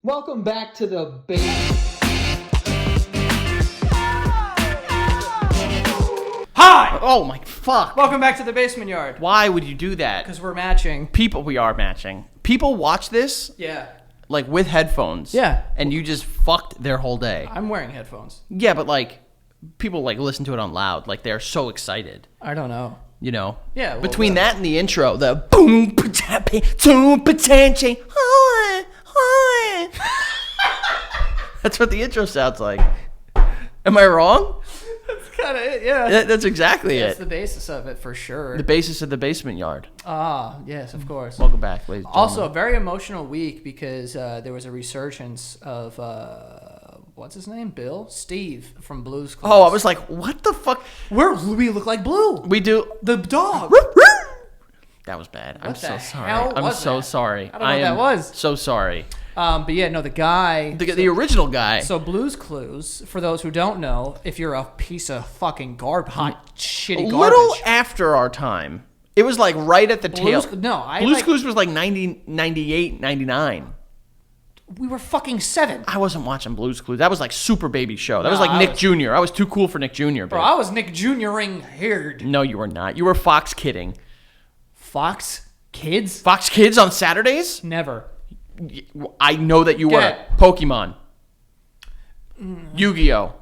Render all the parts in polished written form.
Welcome back to the base. Hi! Oh my fuck. Welcome back to the basement yard. Why would you do that? Because we're matching. We are matching. People watch this Yeah. like with headphones. Yeah. And you just fucked their whole day. I'm wearing headphones. Yeah, but like people like listen to it on loud. Like they're so excited. I don't know. You know? Yeah, well, Between that and the intro, the boom boom potential. That's what the intro sounds like. Am I wrong? That's kind of it, yeah. That's exactly That's it. the basis of it for sure. The basis of the basement yard. Ah, yes, of course. Welcome back, ladies and Also, a gentlemen. very emotional week because there was a resurgence of, what's his name? Steve from Blue's Clues. Oh, I was like, what the fuck? We look like Blue. We do. The dog. That was bad. I'm What so the sorry. hell I'm was so that? sorry. I don't know what that was. So sorry. But yeah, no, the guy. The original guy. So Blue's Clues, for those who don't know, if you're a piece of fucking shitty garbage. Little after our time. It was like right at the tail. Blue's Clues was like 90, 98, 99. We were fucking 7. I wasn't watching Blue's Clues. That was like super baby show. That was No, like I Nick was- Jr. I was too cool for Nick Jr. Bro, Bro, I was Nick Jr.ing haired. no, you were not. You were Fox kidding. Fox Kids? Fox Kids on Saturdays? Never. I know that you were. Get. Pokemon. Yu-Gi-Oh.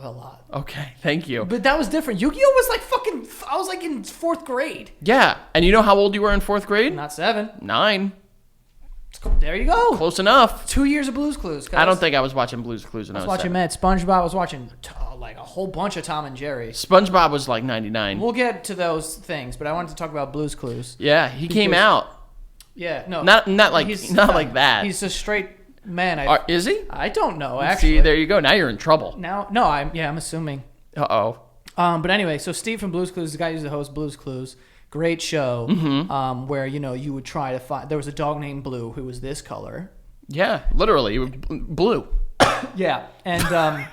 A lot. Okay, thank you. But that was different. Yu-Gi-Oh was like fucking. I was like in 4th grade. Yeah, and you know how old you were in 4th grade? Not 7. 9. There you go. Close enough. 2 years of Blue's Clues. I don't think I was watching Blue's Clues when I I was was watching 7. Mad SpongeBob. I was watching like a whole bunch of Tom and Jerry. SpongeBob was like 99. We'll get to those things, but I wanted to talk about Blue's Clues. Yeah, he came Because- out. Yeah, no. Not like he's- not like that. He's a straight man. Is he? I don't know, actually. See, there you go. Now you're in trouble. I'm assuming. Uh-oh. But anyway, so Steve from Blue's Clues, the guy who used to host Blue's Clues, great show. Mm-hmm. Where you would try to find. There was a dog named Blue who was this color. Yeah, literally. You were blue. Yeah, and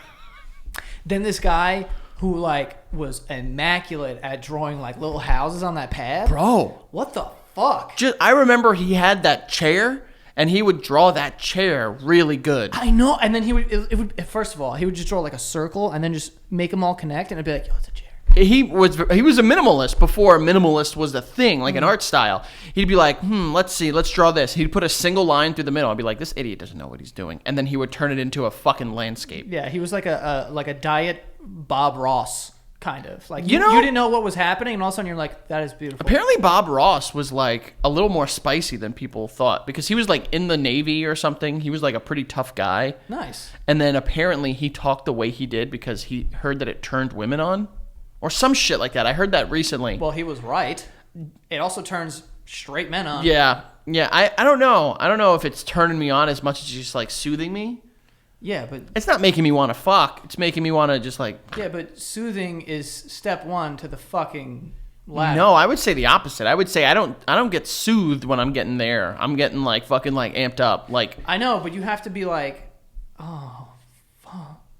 then this guy who like was immaculate at drawing like little houses on that pad. Bro. What the fuck? I remember he had that chair, and he would draw that chair really good. I know, and then he would. It would. First of all, he would just draw like a circle, and then just make them all connect, and it'd be like, "Yo, it's a chair." He was a minimalist before minimalist was a thing, like an art style. He'd be like, let's see, let's draw this. He'd put a single line through the middle. I'd be like, this idiot doesn't know what he's doing. And then he would turn it into a fucking landscape. Yeah, he was like a diet Bob Ross kind of. Like You know- you didn't know what was happening, and all of a sudden you're like, "That is beautiful." Apparently Bob Ross was like a little more spicy than people thought because he was like in the Navy or something. He was like a pretty tough guy. Nice. And then apparently he talked the way he did because he heard that it turned women on or some shit like that. I heard that recently. Well, he was right. It also turns straight men on. Yeah. I don't know. I don't know if it's turning me on as much as just like soothing me. Yeah, but It's not making me want to fuck. It's making me want to just like. soothing is step 1 to the fucking ladder. No, I would say the opposite. I would say I don't get soothed when I'm getting there. I'm getting like fucking like amped up. Like I know, but you have to be like, "Oh,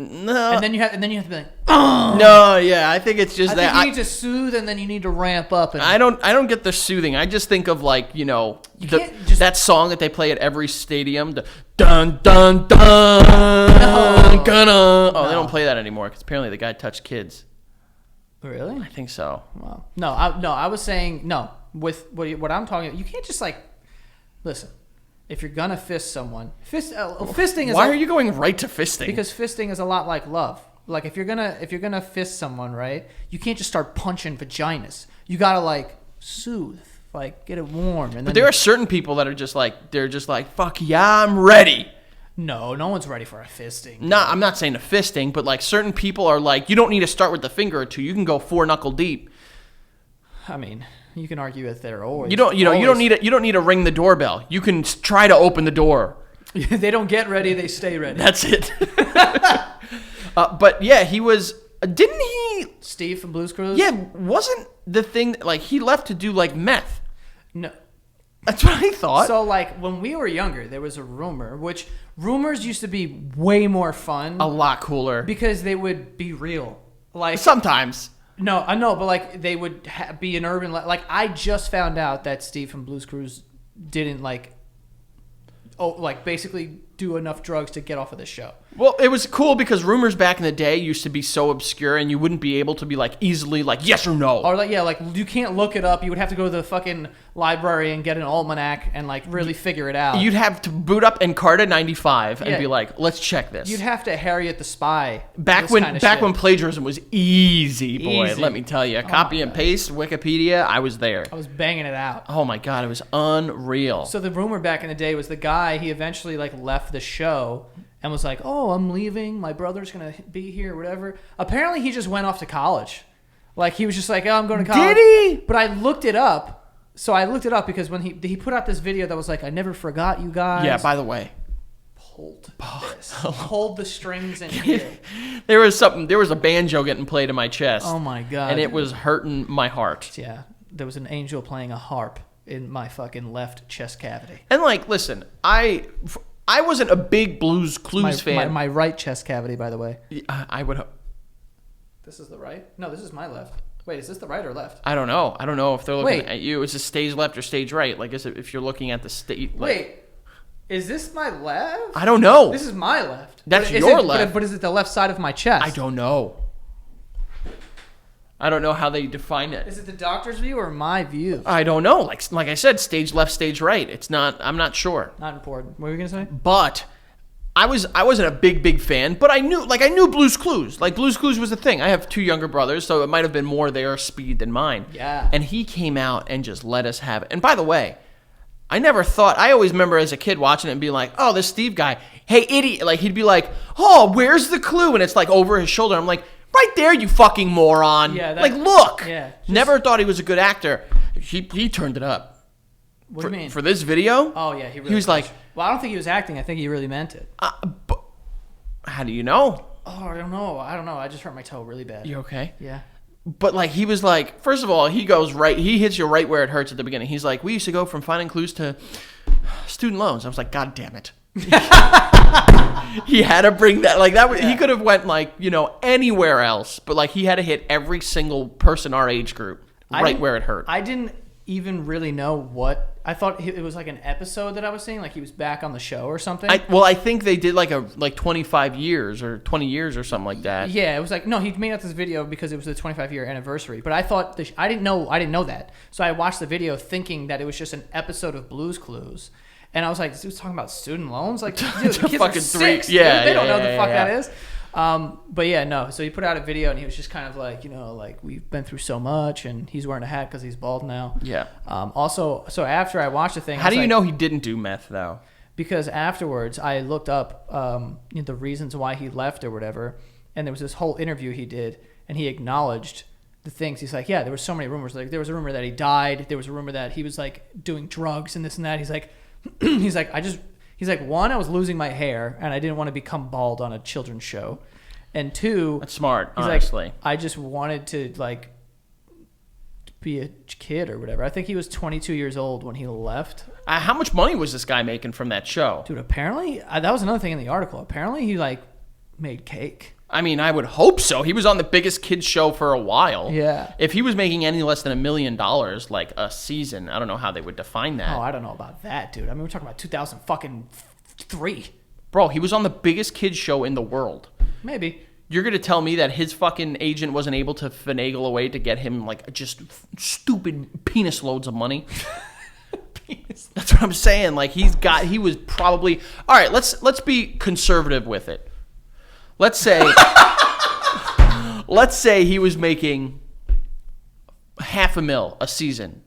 no, and then you have to be like, no, yeah. I think it's just I that think you need to soothe, and then you need to ramp up. And I don't get the soothing. I just think of like can't just- that song that they play at every stadium. The dun dun dun. No. Gonna. Oh, they No. don't play that anymore because apparently the guy touched kids. Really? I think so. Wow. No, I was saying no. With what I'm talking about, you can't just like listen. If you're gonna fist someone, fisting is Why are you going right to fisting? because fisting is a lot like love. Like if you're gonna fist someone, right? You can't just start punching vaginas. You gotta like soothe, like get it warm, and But then there are certain people that are just like fuck yeah, I'm ready. no one's ready for a fisting. No, I'm not saying a fisting, but like certain people are like you don't need to start with the finger or two. You can go 4 knuckle deep. I mean, you can argue that they're always You don't need to ring the doorbell. You can try to open the door. they don't get ready, they stay ready. That's it. But yeah, he was. Didn't he? Steve from Blue's Clues. Yeah, wasn't the thing like he left to do like meth? No. That's what I thought. So like when we were younger, there was a rumor, which rumors used to be way more fun a lot cooler. because they would be real. Like Sometimes. no, I know, but like they would be an urban. Like I just found out that Steve from Blue's Clues didn't like, basically do enough drugs to get off of this show. Well, it was cool because rumors back in the day used to be so obscure, and you wouldn't be able to be like easily like yes or no. Or like you can't look it up. You would have to go to the fucking library and get an almanac and like really figure it out. You'd have to boot up Encarta 95 and be like, let's check this. You'd have to Harriet the Spy. Back when plagiarism was easy, boy. Easy. Let me tell you, copy and paste Wikipedia. I was there. I was banging it out. Oh my god, it was unreal. So the rumor back in the day was the guy. He eventually like left the show and was like, "Oh, I'm leaving. My brother's gonna be here, whatever." Apparently, he just went off to college. Like he was just like, "Oh, I'm going to college." Did he? But I looked it up. So I looked it up because when he put out this video that was like, "I never forgot you guys." Yeah. By the way, pulled the strings in here. there was a banjo getting played in my chest. Oh my god! And it was hurting my heart. Yeah, there was an angel playing a harp in my fucking left chest cavity. And like, listen, I wasn't a big Blues Clues fan. My right chest cavity, by the way. I would. This is the right? No, this is my left. Wait, is this the right or left? I don't know. I don't know if they're looking at you. Is it stage left or stage right? Like, is it if you're looking at the stage? Like, wait, is this my left? I don't know. This is my left. That's your left. But is it the left side of my chest? I don't know. I don't know how they define it. Is it the doctor's view or my view? I don't know. Like I said, stage left, stage right. It's not. I'm not sure. Not important. What were you gonna say? But I wasn't a big fan. But I knew Blue's Clues. Like Blue's Clues was a thing. I have 2 younger brothers, so it might have been more their speed than mine. Yeah. And he came out and just let us have it. And by the way, I never thought. I always remember as a kid watching it and being like, "Oh, this Steve guy, hey idiot!" Like he'd be like, "Oh, where's the clue?" And it's like over his shoulder. I'm like, right there, you fucking moron. Yeah, like, look. Yeah. Never thought he was a good actor. He turned it up. What do you mean? For this video? Oh, yeah. He was like... Well, I don't think he was acting. I think he really meant it. But how do you know? Oh, I don't know. I just hurt my toe really bad. You okay? Yeah. But, like, he was like... First of all, he hits you right where it hurts at the beginning. He's like, we used to go from finding clues to student loans. I was like, God damn it. He had to bring that he could have went anywhere else, but like he had to hit every single person our age group where it hurt. I didn't even really know what I thought it was, like an episode that I was seeing, like he was back on the show or something. I think they did like 25 years or 20 years or something like that. Yeah, it was like, no, he made out this video because it was the 25-year anniversary, but I thought I didn't know that, so I watched the video thinking that it was just an episode of Blue's Clues. And I was like, this dude's talking about student loans? Like, dude, the kids are 6. They don't know the fuck that is. But yeah, no. So he put out a video and he was just kind of like, like we've been through so much, and he's wearing a hat because he's bald now. Yeah. Also, so after I watched the thing, how do you know he didn't do meth though? Because afterwards I looked up the reasons why he left or whatever, and there was this whole interview he did, and he acknowledged the things. He's like, yeah, there were so many rumors. Like there was a rumor that he died. There was a rumor that he was like doing drugs and this and that. He's like. He's like, one, I was losing my hair and I didn't want to become bald on a children's show, and 2, that's smart. He's honestly, like, I just wanted to like be a kid or whatever. I think he was 22 years old when he left. How much money was this guy making from that show, dude? Apparently, that was another thing in the article. Apparently, he like made cake. I mean, I would hope so. He was on the biggest kids show for a while. Yeah. If he was making any less than $1 million like a season, I don't know how they would define that. Oh, I don't know about that, dude. I mean, we're talking about 2003. Bro, he was on the biggest kids show in the world. Maybe. You're going to tell me that his fucking agent wasn't able to finagle a way to get him like just stupid penis loads of money? That's what I'm saying. Like he was probably... All right, let's be conservative with it. Let's say he was making $500,000 a season.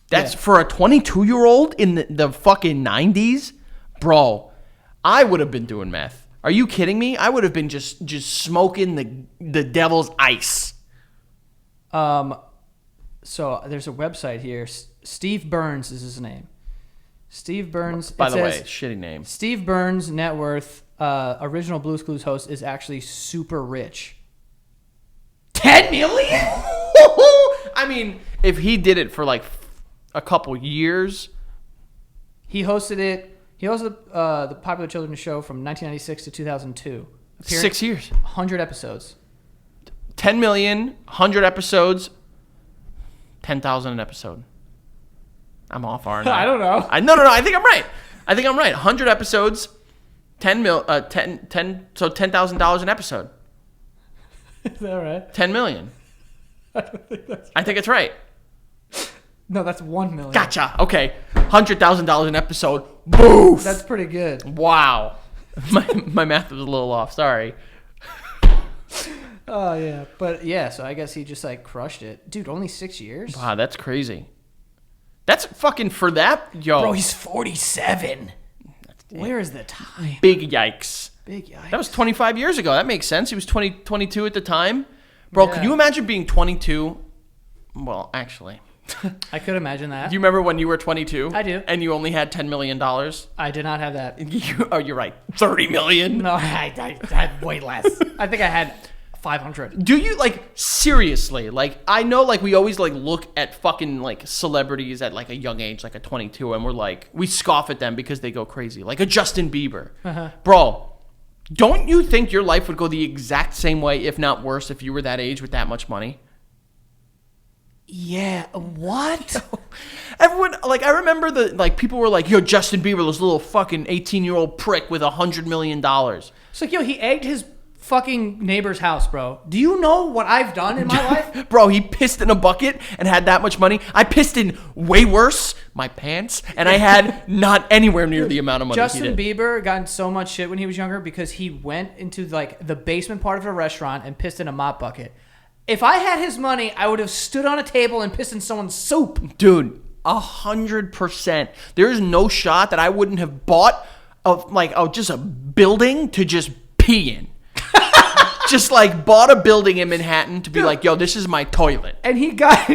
That's for a 22-year-old in the fucking 90s? Bro, I would have been doing meth. Are you kidding me? I would have been just smoking the devil's ice. So there's a website here. Steve Burns is his name. Steve Burns. By the way, shitty name. Steve Burns' net worth, original Blue's Clues host, is actually super rich. 10 million? I mean, if he did it for like a couple years. He hosted the popular children's show from 1996 to 2002. 6 years. 100 episodes. 10 million, 100 episodes, 10,000 an episode. I'm off, aren't I? I don't know. No, I think I'm right. 100 episodes, So $10,000 an episode. Is that right? 10 million. I don't think that's. I think it's right. No, that's 1 million. Gotcha. Okay. $100,000 an episode. Boof. That's pretty good. Wow. My math was a little off. Sorry. Oh yeah, but yeah. So I guess he just like crushed it, dude. Only 6 years. Wow, that's crazy. That's fucking for that, yo. Bro, he's 47. Where is the time? Big yikes. Big yikes. That was 25 years ago. That makes sense. He was 22 at the time. Bro, Yeah. can you imagine being 22? Well, actually. I could imagine that. Do you remember when you were 22? I do. And you only had $10 million? I did not have that. Oh, you're right. 30 million? No, I had way less. I think I had 500. Do you, like, seriously, like, I know, like, we always, like, look at fucking, like, celebrities at, like, a young age, like a 22, and we're like, we scoff at them because they go crazy. Like a Justin Bieber. Uh-huh. Bro, don't you think your life would go the exact same way, if not worse, if you were that age with that much money? Yeah. What? Everyone, like, I remember people were like, yo, Justin Bieber, this little fucking 18-year-old prick with $100 million. It's like, yo, he egged his fucking neighbor's house, bro. Do you know what I've done in my life? Bro, he pissed in a bucket and had that much money. I pissed in way worse, my pants, and I had not anywhere near the amount of money Justin he did. Bieber got in so much shit when he was younger because he went into like the basement part of a restaurant and pissed in a mop bucket. If I had his money, I would have stood on a table and pissed in someone's soup. Dude, 100%. There is no shot that I wouldn't have bought just a building to just pee in. Just like bought a building in Manhattan to be like, yo, this is my toilet. And he got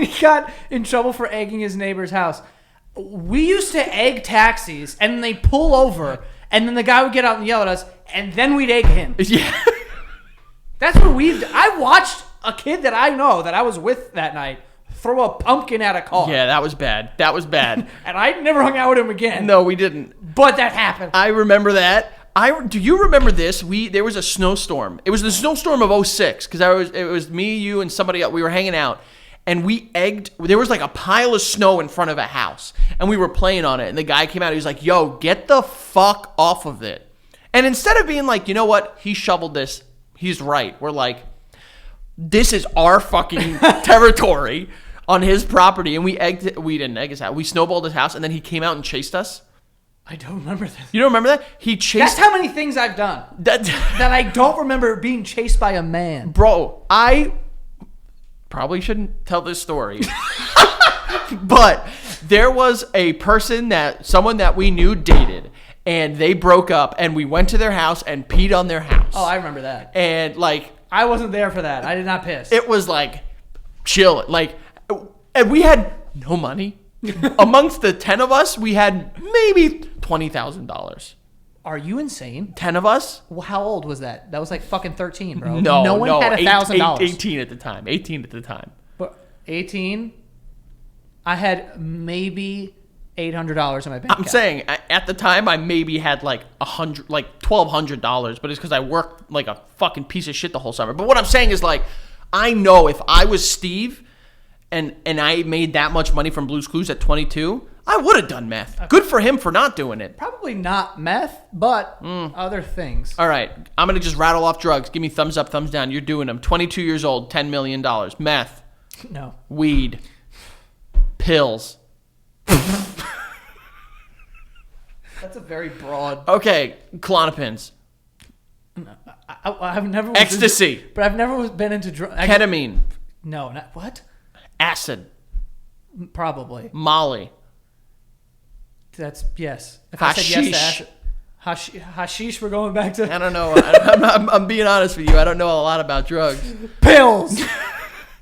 in trouble for egging his neighbor's house. We used to egg taxis, and then they'd pull over, and then the guy would get out and yell at us, and then we'd egg him. Yeah. That's what I watched a kid that I know that I was with that night throw a pumpkin at a car. Yeah, that was bad. That was bad. And I never hung out with him again. No, we didn't. But that happened. I remember that. Do you remember this? There was a snowstorm. It was the snowstorm of 06 because it was me, you, and somebody else. We were hanging out, and we egged. There was like a pile of snow in front of a house, and we were playing on it. And the guy came out. He was like, "Yo, get the fuck off of it." And instead of being like, you know what, he shoveled this. He's right. We're like, this is our fucking territory on his property, and we didn't egg his house. We snowballed his house, and then he came out and chased us. I don't remember this. You don't remember that? He chased. That's how many things I've done that I don't remember being chased by a man. Bro, I probably shouldn't tell this story, but there was someone that we knew dated, and they broke up, and we went to their house and peed on their house. Oh, I remember that. And like, I wasn't there for that. I did not piss. it was like chill, like, and we had no money. Amongst the 10 of us, we had maybe $20,000. Are you insane? 10 of us? Well, how old was that? That was like fucking 13, bro. No one had $1,000. 18 at the time. 18 at the time. But 18, I had maybe $800 in my bank account. I'm saying at the time I maybe had like $1,200, but it's because I worked like a fucking piece of shit the whole summer. But what I'm saying is like, I know if I was Steve and I made that much money from Blue's Clues at 22, I would have done meth. Good for him for not doing it. Probably not meth, but other things. All right, I'm gonna just rattle off drugs. Give me thumbs up, thumbs down. You're doing them. 22 years old, $10 million. Meth, No. weed, pills. That's a very broad. Okay, Klonopins, I've never. ecstasy, But I've never been into drugs. ketamine, No, not what? acid, Probably. Molly, That's yes. If I said yes to acid, hashish. We're going back to I don't know. I'm being honest with you. I don't know a lot about drugs. pills.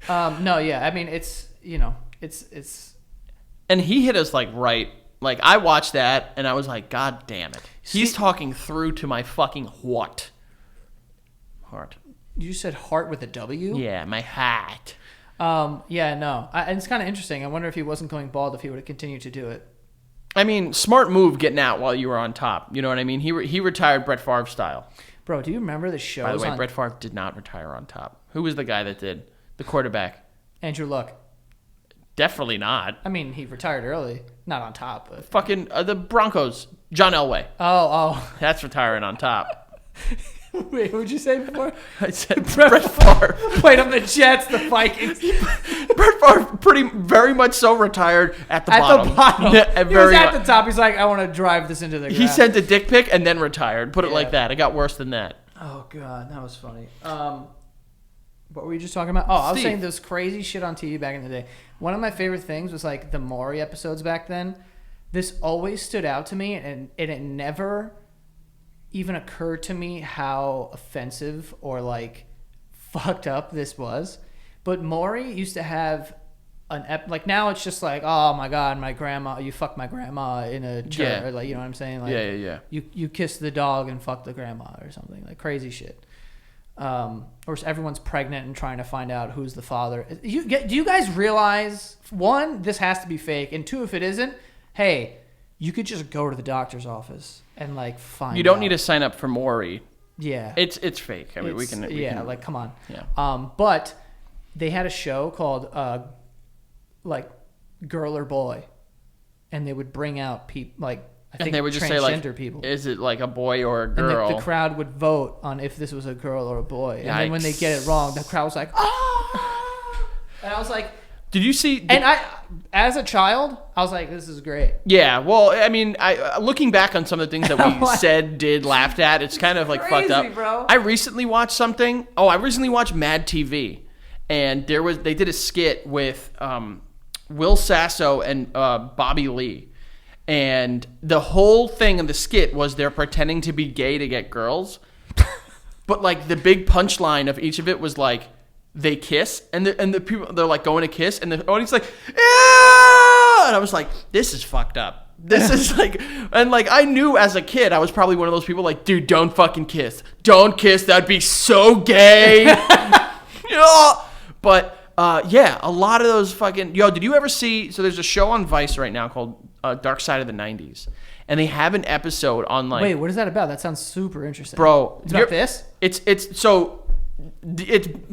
No, yeah. I mean, it's it's. And he hit us like right. Like I watched that and I was like, God damn it. He's talking through to my fucking what? Heart. You said heart with a W? Yeah, my heart. Yeah, no. And it's kind of interesting. I wonder if he wasn't going bald, if he would have continued to do it. I mean, smart move getting out while you were on top. You know what I mean? He retired Brett Favre style. Bro, do you remember the shows? By the way, Brett Favre did not retire on top. Who was the guy that did? The quarterback. Andrew Luck. Definitely not. I mean, he retired early. Not on top, but Fucking the Broncos. John Elway. Oh. That's retiring on top. Wait, what'd you say before? I said Brett Favre. Wait, I'm the Jets, the Vikings. Brett Favre very much so retired at the bottom. Yeah, he was at the top. He's like, I want to drive this into the ground. He sent a dick pic and then retired. Put it like that. It got worse than that. Oh, God. That was funny. What were you just talking about? Oh, I was saying this crazy shit on TV back in the day. One of my favorite things was like the Maury episodes back then. This always stood out to me, and it never even occurred to me how offensive or like fucked up this was. But Maury used to have like now it's just like, oh my God, my grandma, you fucked my grandma in a chair. Yeah. Or like, you know what I'm saying? Like, Yeah. You kissed the dog and fucked the grandma or something, like crazy shit. Or everyone's pregnant and trying to find out who's the father. Do you guys realize, one, this has to be fake, and two, if it isn't, hey, you could just go to the doctor's office and like find out. You don't need to sign up for Maury. Yeah. It's fake. I mean, we can like, come on. Yeah. But they had a show called like Girl or Boy, and they would bring out people like, I think, and they would just say like, people. Is it like a boy or a girl? And the crowd would vote on if this was a girl or a boy. Yikes. And then when they get it wrong, the crowd was like, ah! And I was like, did you see? And I, as a child, I was like, this is great. Yeah. Well, I mean, looking back on some of the things that we said, did, laughed at, it's kind of like crazy, fucked up. Bro. I recently watched something. I recently watched Mad TV, and they did a skit with Will Sasso and Bobby Lee. And the whole thing of the skit was they're pretending to be gay to get girls. But like the big punchline of each of it was like they kiss and the people, they're like going to kiss and the audience like, yeah! And I was like, this is fucked up. This is like, and like I knew as a kid I was probably one of those people like, dude, don't fucking kiss. Don't kiss. That'd be so gay. But yeah, a lot of those fucking... Yo, did you ever see... So there's a show on Vice right now called Dark Side of the 90s. And they have an episode on like... Wait, what is that about? That sounds super interesting. Bro. It's about this? It's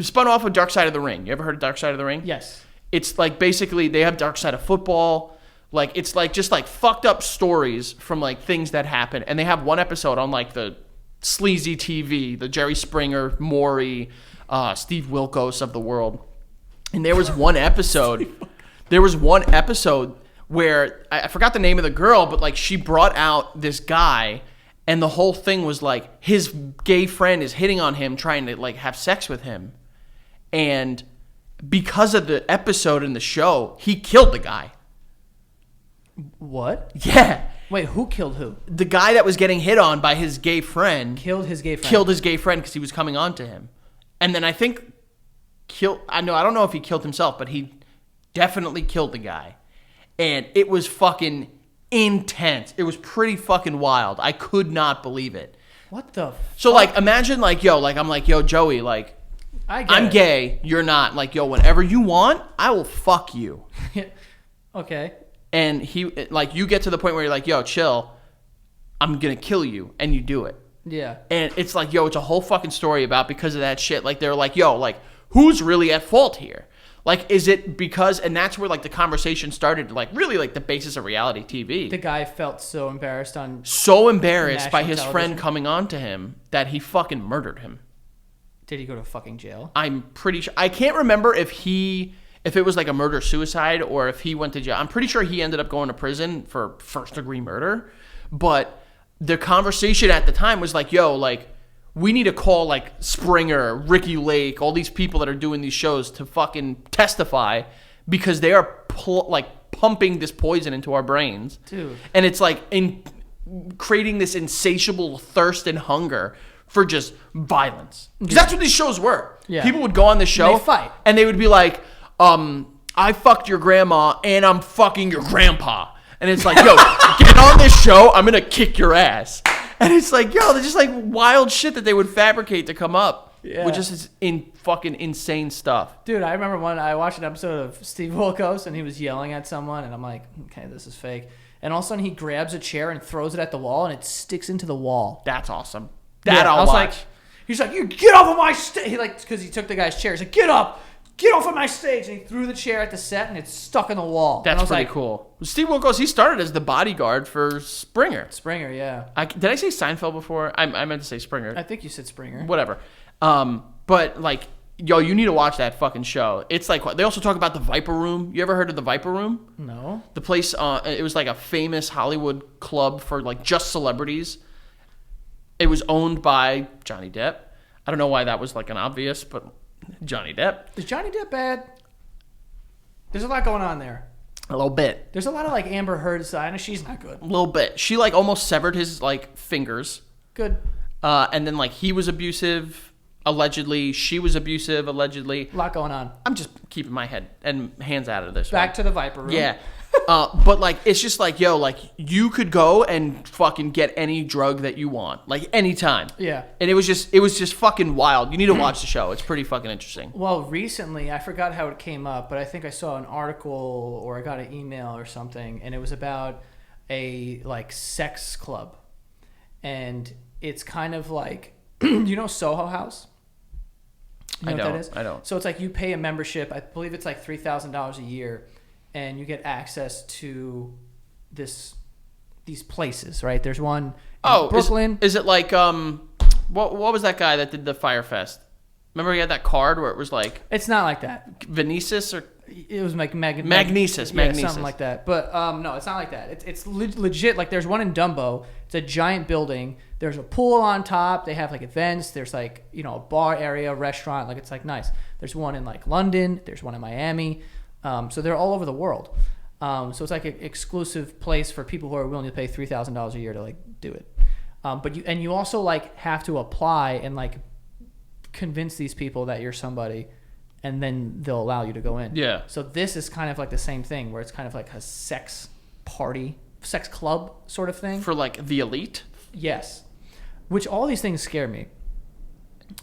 spun off of Dark Side of the Ring. You ever heard of Dark Side of the Ring? Yes. It's like basically they have Dark Side of Football. Like it's like just like fucked up stories from like things that happen. And they have one episode on like the sleazy TV, the Jerry Springer, Maury, Steve Wilkos of the world. And there was one episode where I forgot the name of the girl, but like she brought out this guy and the whole thing was like his gay friend is hitting on him, trying to like have sex with him. And because of the episode in the show, he killed the guy. What? Yeah. Wait, who killed who? The guy that was getting hit on by his gay friend. Killed his gay friend. Killed his gay friend because he was coming on to him. And then I think I don't know if he killed himself, but he definitely killed the guy. And it was fucking intense. It was pretty fucking wild. I could not believe it. What the So like imagine like, yo, like I'm like, yo, Joey, like I'm gay, you're not. Like, yo, whenever you want, I will fuck you. Okay. And he like you get to the point where you're like, yo, chill, I'm gonna kill you, and you do it. Yeah. And it's like, yo, it's a whole fucking story about because of that shit. Like they're like, yo, like who's really at fault here? Like, is it because, and that's where like the conversation started, like really like the basis of reality TV. The guy felt so embarrassed by his television. friend coming on to him that he fucking murdered him. Did he go to fucking jail? I'm pretty sure. I can't remember if it was like a murder-suicide or if he went to jail. I'm pretty sure he ended up going to prison for first-degree murder. But the conversation at the time was like, yo, like, we need to call like Springer, Ricky Lake, all these people that are doing these shows to fucking testify because they are pumping this poison into our brains. Dude. And it's like creating this insatiable thirst and hunger for just violence. Because that's what these shows were. Yeah. People would go on the show and they fight. And they would be like, I fucked your grandma and I'm fucking your grandpa. And it's like, yo, get on this show, I'm gonna kick your ass. And it's like, yo, they're just like wild shit that they would fabricate to come up. Yeah. Which is fucking insane stuff. Dude, I remember when I watched an episode of Steve Wilkos and he was yelling at someone and I'm like, okay, this is fake. And all of a sudden he grabs a chair and throws it at the wall and it sticks into the wall. That's awesome. I was watch. like, he's like, you get off of my he like, because he took the guy's chair. He's like, get up, get off of my stage. And he threw the chair at the set, and it's stuck in the wall. And I That's was pretty like, cool. Steve Wilkos, he started as the bodyguard for Springer. Springer, yeah. Did I say Seinfeld before? I meant to say Springer. I think you said Springer. Whatever. But like, yo, you need to watch that fucking show. It's like, they also talk about the Viper Room. You ever heard of the Viper Room? No. The place, it was like a famous Hollywood club for like just celebrities. It was owned by Johnny Depp. I don't know why that was like an obvious, but Johnny Depp. Is Johnny Depp bad? There's a lot going on there. A little bit. There's a lot of like Amber Heard side, and she's not good. A little bit. She like almost severed his like fingers. Good. And then like he was abusive, allegedly. She was abusive, allegedly. A lot going on. I'm just keeping my head and hands out of this. Back to the Viper Room. Yeah. But like, it's just like, yo, like you could go and fucking get any drug that you want, like anytime. Yeah. And it was just fucking wild. You need to watch the show. It's pretty fucking interesting. Well, recently, I forgot how it came up, but I think I saw an article or I got an email or something, and it was about a like sex club. And it's kind of like, you know Soho House? You know what that is? I don't. So it's like you pay a membership. I believe it's like $3,000 a year, and you get access to these places, right? There's one in Brooklyn. Is it like what was that guy that did the Fire Fest? Remember he had that card where it was like It's not like that. Venesis or It was like Magnesis, yeah, Magnesis. something like that. But no, it's not like that. It's legit. Like there's one in Dumbo. It's a giant building. There's a pool on top. They have like events. There's like a bar area, restaurant. Like it's like nice. There's one in like London. There's one in Miami. So they're all over the world. So it's like an exclusive place for people who are willing to pay $3,000 a year to like do it. But you also like have to apply and like convince these people that you're somebody, and then they'll allow you to go in. Yeah. So this is kind of like the same thing where it's kind of like a sex party, sex club sort of thing. for like the elite. Yes. Which all these things scare me.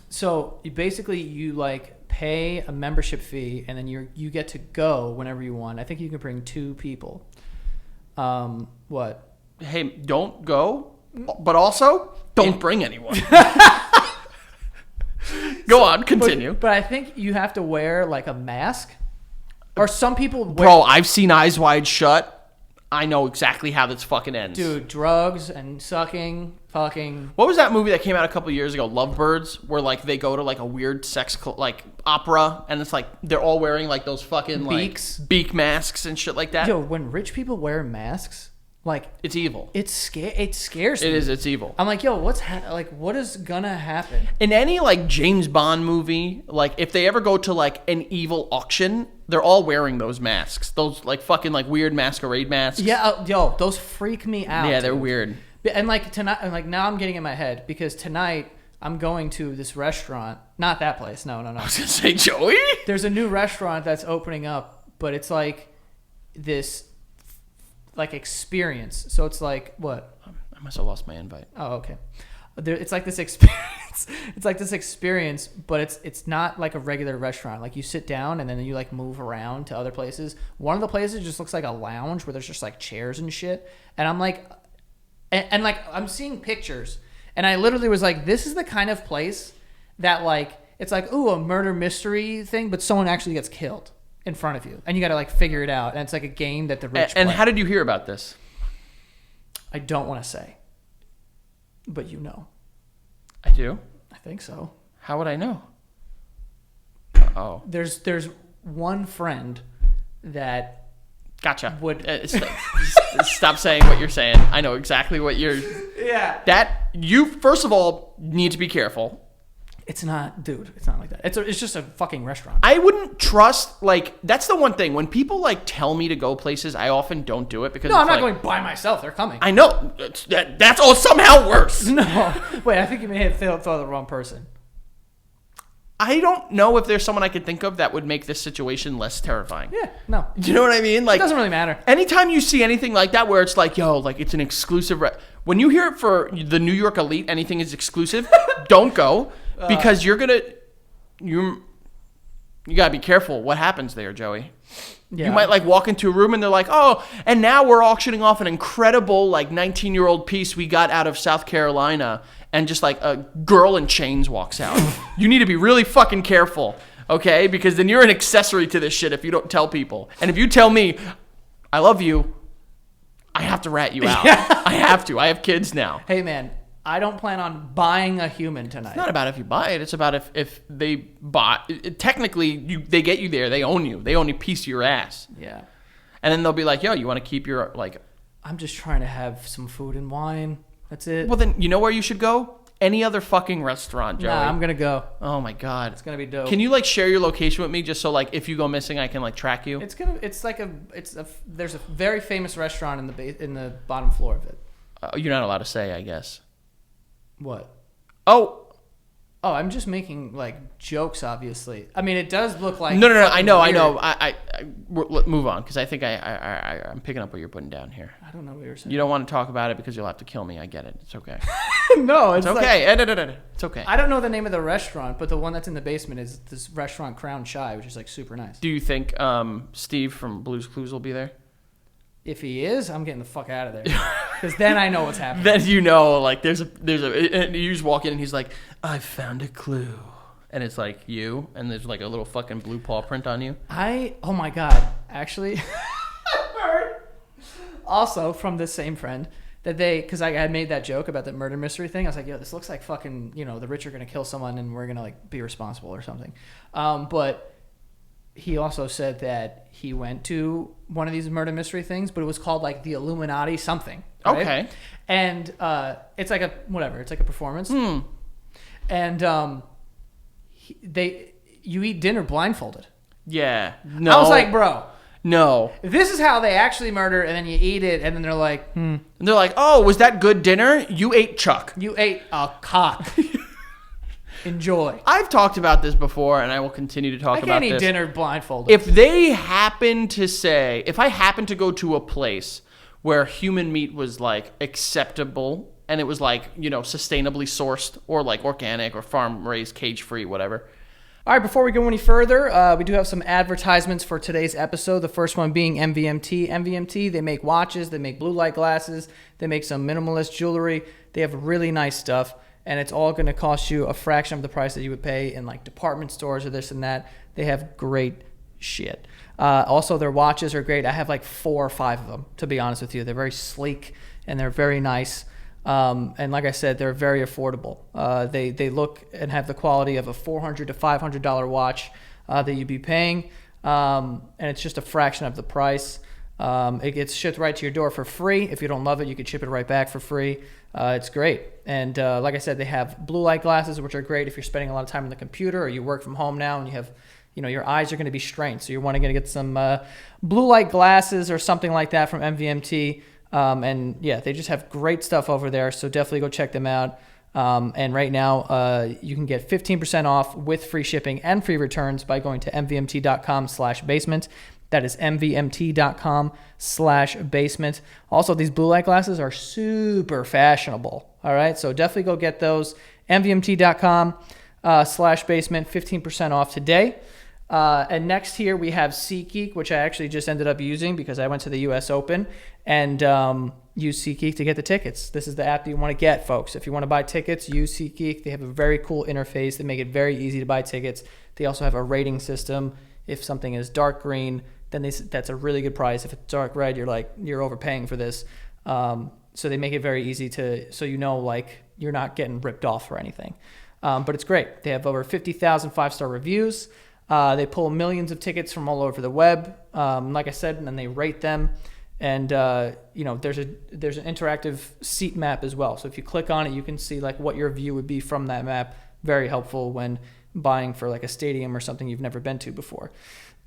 So you like pay a membership fee, and then you get to go whenever you want. I think you can bring 2 people. What? Hey, don't go, but also don't bring anyone. Go on, continue. But I think you have to wear like a mask. Or some people wear... Bro, I've seen Eyes Wide Shut. I know exactly how this fucking ends. Dude, drugs and sucking, fucking... What was that movie that came out a couple years ago, Lovebirds, where like they go to like a weird sex like opera, and it's like they're all wearing like those fucking Beaks. like beak masks and shit like that. Yo, when rich people wear masks, like... It's evil. It scares me. It is. It's evil. I'm like, yo, what is gonna happen? In any like James Bond movie, like if they ever go to like an evil auction, they're all wearing those masks. Those like fucking like weird masquerade masks. Yeah, yo, those freak me out. Yeah, they're dude. weird. And like tonight, like now I'm getting in my head because tonight I'm going to this restaurant. Not that place. No. I was gonna say, Joey. There's a new restaurant that's opening up, but it's like this like experience. So it's like what? I must have lost my invite. Oh, okay. It's like this experience. It's like this experience, but it's not like a regular restaurant. Like you sit down and then you like move around to other places. One of the places just looks like a lounge where there's just like chairs and shit. And I'm like, and like I'm seeing pictures, and I literally was like, this is the kind of place that like it's like ooh, a murder mystery thing, but someone actually gets killed in front of you, and you got to like figure it out. And it's like a game that the rich And play. how did you hear about this? I don't want to say, but you know. I do. I think so. How would I know? Oh, There's one friend that gotcha. would Stop saying what you're saying. I know exactly what you're. yeah. That you first of all need to be careful. It's not, dude. It's not like that. It's just a fucking restaurant. I wouldn't trust, like, that's the one thing. When people, like, tell me to go places, I often don't do it because No, it's I'm not like, going by myself. They're coming. I know. That's all somehow worse. No. Wait, I think you may have thought the wrong person. I don't know if there's someone I could think of that would make this situation less terrifying. Yeah, no. You know what I mean? It Like, doesn't really matter. anytime you see anything like that where it's like, yo, like, it's an exclusive... When you hear it for the New York elite, anything is exclusive, don't go. Because you're gonna... You gotta be careful what happens there, Joey. Yeah. You might like walk into a room and they're like, oh, and now we're auctioning off an incredible like 19-year-old piece we got out of South Carolina, and just like a girl in chains walks out. You need to be really fucking careful Okay? Because then you're an accessory to this shit if you don't tell people. And if you tell me, I love you, I have to rat you out. I have to. I have kids now. Hey, man, I don't plan on buying a human tonight. It's not about if you buy it. It's about if they buy. Technically, they get you there. They own you. They own a piece of your ass. Yeah. And then they'll be like, yo, you want to keep your, like... I'm just trying to have some food and wine. That's it. Well, then, you know where you should go? Any other fucking restaurant, Joey. Nah, I'm going to go. Oh, my God. It's going to be dope. Can you, like, share your location with me just so, like, if you go missing, I can, like, track you? There's a very famous restaurant in the bottom floor of it. You're not allowed to say, I guess. What? Oh, I'm just making like jokes. Obviously, I mean it does look like no. I know. weird. Move on because I think I'm picking up what you're putting down here. I don't know what you're saying. You don't want to talk about it because you'll have to kill me. I get it. It's okay. No, It's okay. Edit. It's okay. I don't know the name of the restaurant, but the one that's in the basement is this restaurant Crown Shy, which is like super nice. Do you think Steve from Blue's Clues will be there? If he is, I'm getting the fuck out of there because then I know what's happening. Then you know, like there's a and you just walk in and he's like, I found a clue, and it's like you, and there's like a little fucking blue paw print on you. Oh my god, actually, I heard also from this same friend that because I had made that joke about the murder mystery thing. I was like, yo, this looks like fucking, the rich are gonna kill someone and we're gonna like be responsible or something. But he also said that he went to one of these murder mystery things, but it was called like the Illuminati something. Right? Okay. And it's like it's like a performance. And you eat dinner blindfolded. Yeah. No. I was like, bro. No. This is how they actually murder, and then you eat it, and then they're like, And they're like, oh, was that good dinner? You ate Chuck. You ate a cock. Enjoy. I've talked about this before, and I will continue to talk about this. I can't eat dinner blindfolded. If I happen to go to a place where human meat was like acceptable, and it was like, sustainably sourced, or like organic, or farm raised, cage free, whatever. All right, before we go any further, we do have some advertisements for today's episode. The first one being MVMT. MVMT, they make watches, they make blue light glasses, they make some minimalist jewelry. They have really nice stuff. And it's all going to cost you a fraction of the price that you would pay in like department stores or this and that. They have great shit. Also, their watches are great. I have like 4 or 5 of them, to be honest with you. They're very sleek and they're very nice. And like I said, they're very affordable. They look and have the quality of a $400 to $500 watch that you'd be paying. And it's just a fraction of the price. It gets shipped right to your door for free. If you don't love it, you can ship it right back for free. It's great. And like I said, they have blue light glasses, which are great if you're spending a lot of time on the computer or you work from home now and you have, your eyes are going to be strained. So you're wanting to get some blue light glasses or something like that from MVMT. And yeah, they just have great stuff over there. So definitely go check them out. And right now, you can get 15% off with free shipping and free returns by going to mvmt.com/basement. That is mvmt.com/basement. Also, these blue light glasses are super fashionable. All right, so definitely go get those. mvmt.com/basement, 15% off today. And next here we have SeatGeek, which I actually just ended up using because I went to the U.S. Open and used SeatGeek to get the tickets. This is the app that you want to get, folks. If you want to buy tickets, use SeatGeek. They have a very cool interface. They make it very easy to buy tickets. They also have a rating system. If something is dark green, then that's a really good price. If it's dark red, you're overpaying for this. So they make it very easy so you're not getting ripped off or anything. But it's great. They have over 50,000 5-star reviews. They pull millions of tickets from all over the web. Like I said, and then they rate them. And there's an interactive seat map as well. So if you click on it, you can see like what your view would be from that map. Very helpful when buying for like a stadium or something you've never been to before.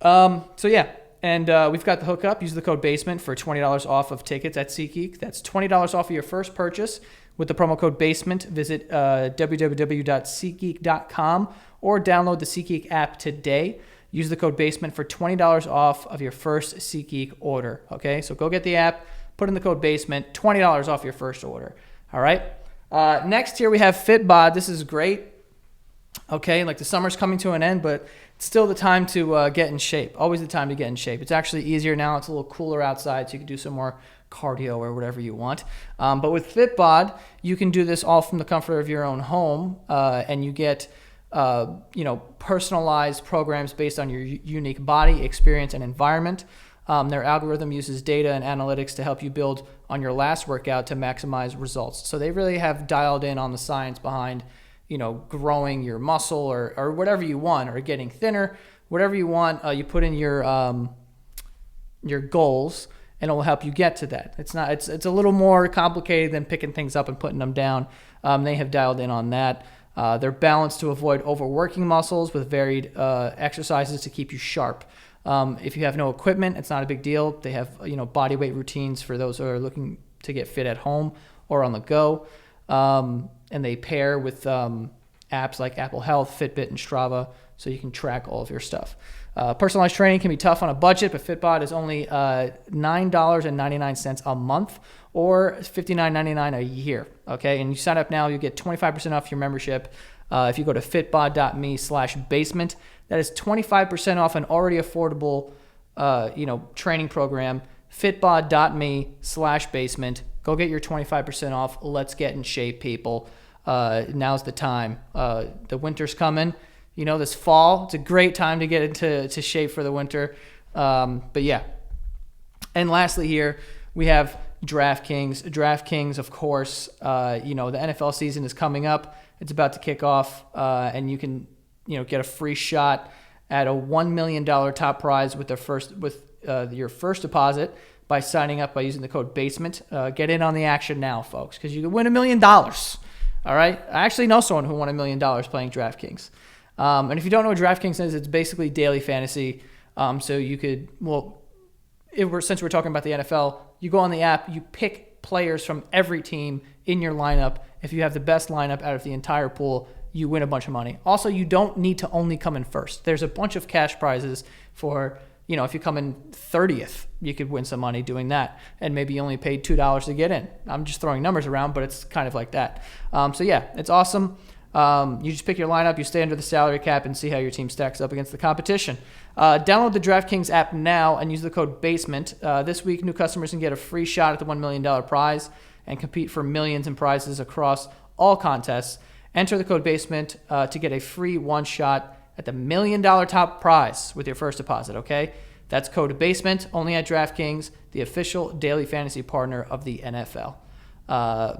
So yeah. And we've got the hookup. Use the code BASEMENT for $20 off of tickets at SeatGeek. That's $20 off of your first purchase with the promo code BASEMENT. Visit www.seatgeek.com or download the SeatGeek app today. Use the code BASEMENT for $20 off of your first SeatGeek order. Okay, so go get the app, put in the code BASEMENT, $20 off your first order. All right. Next here we have FitBod. This is great. Okay, like the summer's coming to an end, but it's still the time to get in shape. Always the time to get in shape. It's actually easier now. It's a little cooler outside, so you can do some more cardio or whatever you want. But with FitBod, you can do this all from the comfort of your own home, and you get personalized programs based on your unique body, experience, and environment. Their algorithm uses data and analytics to help you build on your last workout to maximize results. So they really have dialed in on the science behind, growing your muscle or whatever you want, or getting thinner, whatever you want. You put in your goals, and it will help you get to that. It's a little more complicated than picking things up and putting them down. They have dialed in on that. They're balanced to avoid overworking muscles with varied exercises to keep you sharp. If you have no equipment, it's not a big deal. They have body weight routines for those who are looking to get fit at home or on the go. And they pair with apps like Apple Health, Fitbit, and Strava, so you can track all of your stuff. Personalized training can be tough on a budget, but Fitbod is only $9.99 a month or $59.99 a year. Okay, and you sign up now, you get 25% off your membership. If you go to fitbod.me/basement, that is 25% off an already affordable, training program. Fitbod.me/basement. Go get your 25% off. Let's get in shape, people. Now's the time. The winter's coming. This fall, it's a great time to get into shape for the winter. But yeah. And lastly here, we have DraftKings. DraftKings, of course, the NFL season is coming up. It's about to kick off, and you can, get a free shot at a $1 million top prize with your first deposit by signing up by using the code BASEMENT. Get in on the action now, folks, because you can win $1 million. All right? I actually know someone who won $1 million playing DraftKings. And if you don't know what DraftKings is, it's basically daily fantasy. So you could, since we're talking about the NFL, you go on the app, you pick players from every team in your lineup. If you have the best lineup out of the entire pool, you win a bunch of money. Also, you don't need to only come in first. There's a bunch of cash prizes for, if you come in 30th, you could win some money doing that. And maybe you only paid $2 to get in. I'm just throwing numbers around, but it's kind of like that. So yeah, it's awesome. You just pick your lineup, you stay under the salary cap, and see how your team stacks up against the competition. Download the DraftKings app now and use the code BASEMENT. This week, new customers can get a free shot at the $1 million prize and compete for millions in prizes across all contests. Enter the code BASEMENT to get a free one shot at the $1 million top prize with your first deposit, okay? That's code BASEMENT, only at DraftKings, the official daily fantasy partner of the NFL.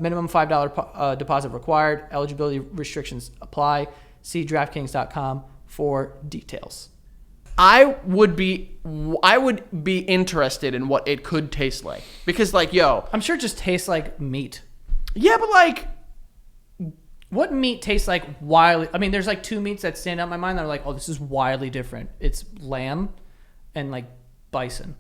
Minimum $5 deposit required. Eligibility restrictions apply. See DraftKings.com for details. I would be interested in what it could taste like, because I'm sure it just tastes like meat. Yeah, but what meat tastes like wildly? I mean, there's two meats that stand out in my mind that are oh, this is wildly different. It's lamb and bison.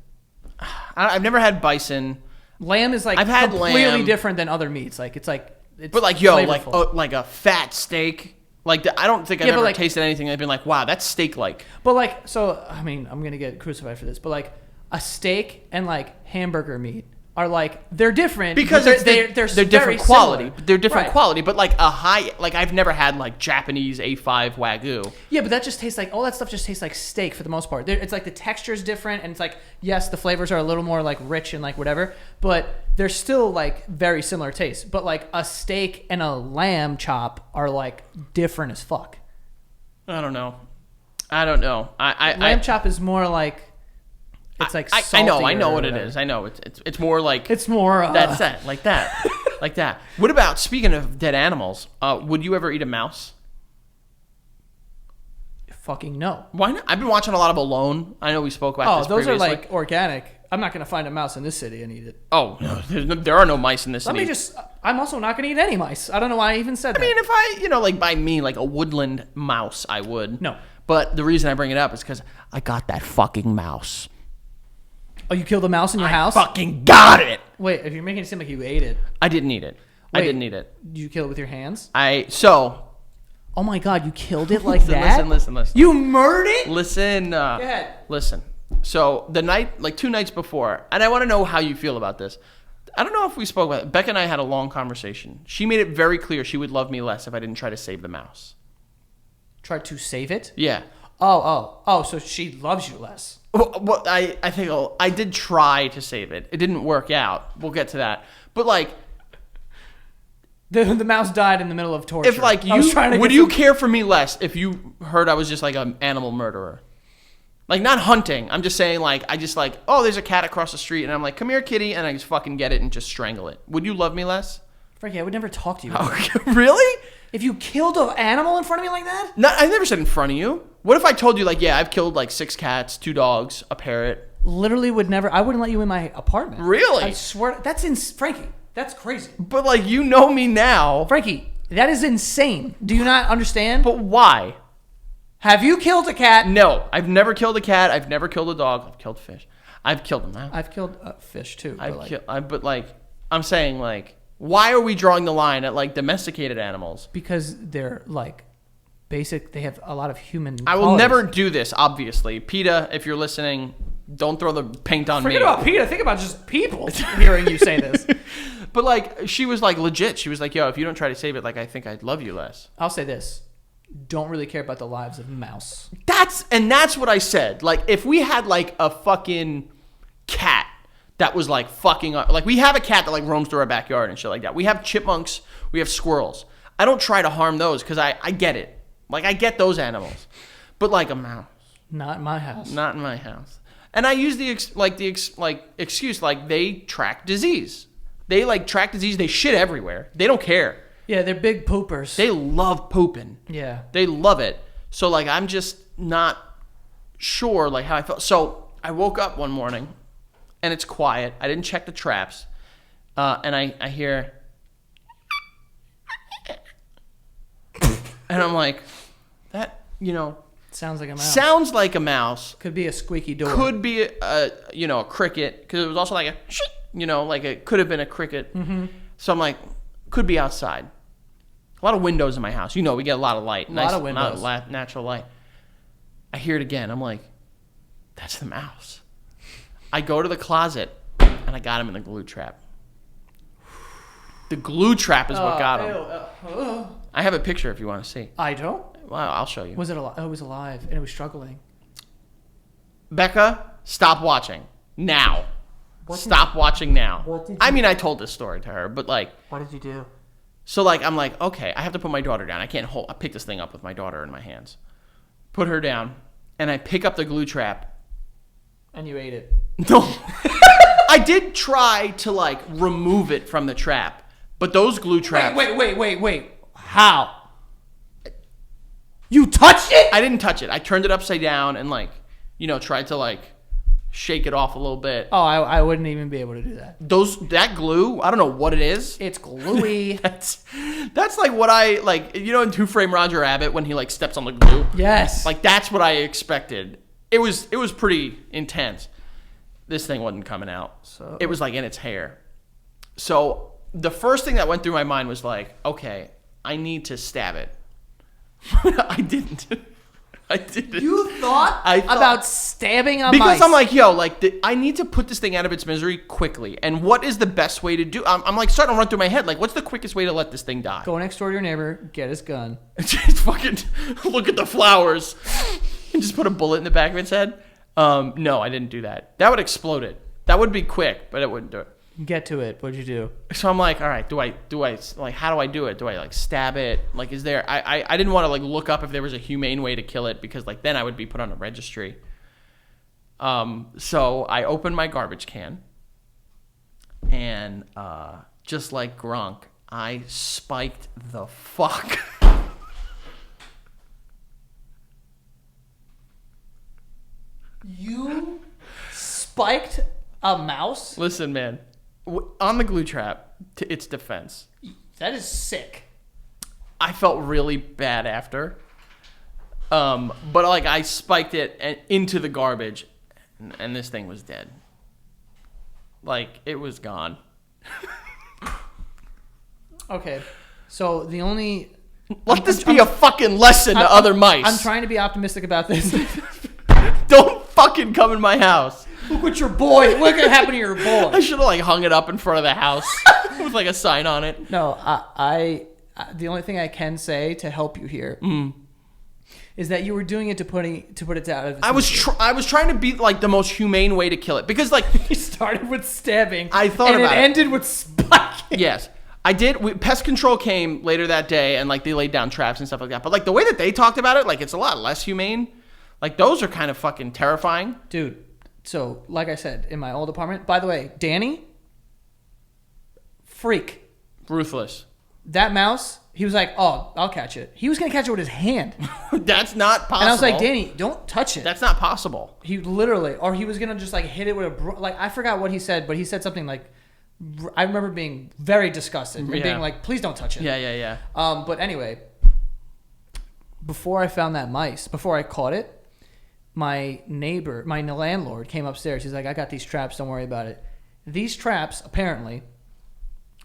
I've never had bison. Lamb is I've had completely lamb. different than other meats. It's but flavorful. like a fat steak. I don't think I've ever tasted anything I've been wow, that's steak-like. But I'm gonna get crucified for this, but a steak and hamburger meat are they're different because they're different quality. Similar. They're different quality, but a high I've never had Japanese A5 Wagyu. Yeah, but that just tastes all that stuff just tastes like steak for the most part. It's the texture is different, and it's yes, the flavors are a little more rich and whatever, but they're still very similar tastes. But a steak and a lamb chop are different as fuck. I don't know. Lamb chop is more it's I know what it is. I know it's more it's more that's that like that. What about, speaking of dead animals? Would you ever eat a mouse? Fucking no. Why not? I've been watching a lot of Alone. I know we spoke about this those previously. are organic. I'm not gonna find a mouse in this city and eat it. Oh no, there are no mice in this city. I'm also not gonna eat any mice. I don't know why I even said that. I mean, if I by me a woodland mouse, I would. No. But the reason I bring it up is because I got that fucking mouse. Oh, you killed a mouse in your house? I fucking got it. Wait, if you're making it seem like you ate it. I didn't eat it. Wait, I didn't eat it. Did you kill it with your hands? Oh my God, you killed it like that? Listen. You murdered it? Listen. Go ahead. Listen. So the night, 2 nights before, and I want to know how you feel about this. I don't know if we spoke about it. Becca and I had a long conversation. She made it very clear she would love me less if I didn't try to save the mouse. Try to save it? Yeah. Oh, so she loves you less. Well, I think I did try to save it. It didn't work out. We'll get to that. But The mouse died in the middle of torture. If like I was trying to would get you some- care for me less if you heard I was just like an animal murderer? Like, not hunting. I'm just saying, like, I just like, oh, there's a cat across the street, and I'm like, come here, kitty, and I just fucking get it and just strangle it. Would you love me less? Frankie, I would never talk to you. Really? If you killed an animal in front of me like that? No, I never said in front of you. What if I told you, like, yeah, I've killed like 6 cats, 2 dogs, a parrot? Literally would never. I wouldn't let you in my apartment. Really? I swear. Frankie, that's crazy. But like, you know me now. Frankie, that is insane. Do you not understand? But why? Have you killed a cat? No, I've never killed a cat. I've never killed a dog. I've killed fish. I've killed them now. I've killed fish too. I'm saying, like, why are we drawing the line at like domesticated animals? Because they're like basic. They have a lot of human. I will qualities. never do this. Obviously, PETA, if you're listening, don't throw the paint on Forget me. about PETA. Think about just people hearing you say this. But like, she was like legit. She was like, yo, if you don't try to save it, like, I think I'd love you less. I'll say this. Don't really care about the lives of mouse. That's what I said. Like, if we had like a fucking cat that was like fucking up, like we have a cat that like roams through our backyard and shit like that. We have chipmunks, we have squirrels. I don't try to harm those because I get it. Like, I get those animals. But like a mouse. Not in my house. Not in my house. And I use the excuse, like, they track disease. They like track disease. They shit everywhere. They don't care. Yeah, they're big poopers. They love pooping. Yeah. They love it. So like, I'm just not sure like how I felt. So I woke up one morning and it's quiet. I didn't check the traps. And I hear, and I'm like, that, Sounds like a mouse. sounds like a mouse. Could be a squeaky door. Could be a cricket, because it was also like a shit, like it could have been a cricket. Mm-hmm. So I'm like, could be outside. A lot of windows in my house. We get a lot of light. A lot of windows. Natural light. I hear it again. I'm like, that's the mouse. I go to the closet and I got him in the glue trap. The glue trap is what got him. I have a picture if you want to see. I don't. Well, I'll show you. Was it alive? Oh, it was alive and it was struggling. Becca, stop watching now. Stop watching now. I mean, I told this story to her, but like, What did you do? so like, I'm like, okay, I have to put my daughter down. I can't I pick this thing up with my daughter in my hands. Put her down, and I pick up the glue trap. And you ate it. No, I did try to like remove it from the trap, but those glue traps. Wait. How? You touched it? I didn't touch it. I turned it upside down and like, tried to like shake it off a little bit. Oh, I wouldn't even be able to do that. That glue, I don't know what it is. It's gluey. That's like what I like. In Who Framed Roger Rabbit when he like steps on the glue. Yes. Like, that's what I expected. It was pretty intense. This thing wasn't coming out. So it was like in its hair. So the first thing that went through my mind was like, okay, I need to stab it. I didn't. You thought about stabbing a because mice? I'm like, yo, like I need to put this thing out of its misery quickly. And what is the best way to do? I'm like starting to run through my head. Like, what's the quickest way to let this thing die? Go next door to your neighbor, get his gun. Just fucking look at the flowers and just put a bullet in the back of its head. No, I didn't do that. That would explode it. That would be quick, but it wouldn't do it. Get to it. What'd you do? So I'm like, all right, do I like, how do I do it? Do I like stab it? Like, is there, I didn't want to like look up if there was a humane way to kill it because like then I would be put on a registry. So I opened my garbage can and, just like Gronk, I spiked the fuck. You spiked a mouse? Listen, man, on the glue trap, to its defense, That is sick. I felt really bad after. But like I spiked it into the garbage, and this thing was dead. Like it was gone. Okay, so the only Let this be a fucking lesson to other mice. I'm trying to be optimistic about this. Don't fucking come in my house. Look what your boy. What could happen to your boy? I should have like hung it up in front of the house with like a sign on it. No, I the only thing I can say to help you here is that you were doing it to put it out of. I was trying to be like the most humane way to kill it because like You started with stabbing. I thought and about it it. ended with spiking. yes, Pest control came later that day, and like they laid down traps and stuff like that. But like the way that they talked about it, like it's a lot less humane. Like those are kind of fucking terrifying, dude. So like I said, in my old apartment. By the way, Danny, freak, ruthless. That mouse, he was like, "Oh, I'll catch it." He was gonna catch it with his hand. That's not possible. And I was like, "Danny, don't touch it." That's not possible. He literally, or he was gonna just like hit it with like I forgot what he said, but he said something like. I remember being very disgusted and being like, please don't touch it. Yeah. But anyway, before I found that mice, before I caught it, my neighbor, my landlord came upstairs. He's like, I got these traps. Don't worry about it. These traps, apparently,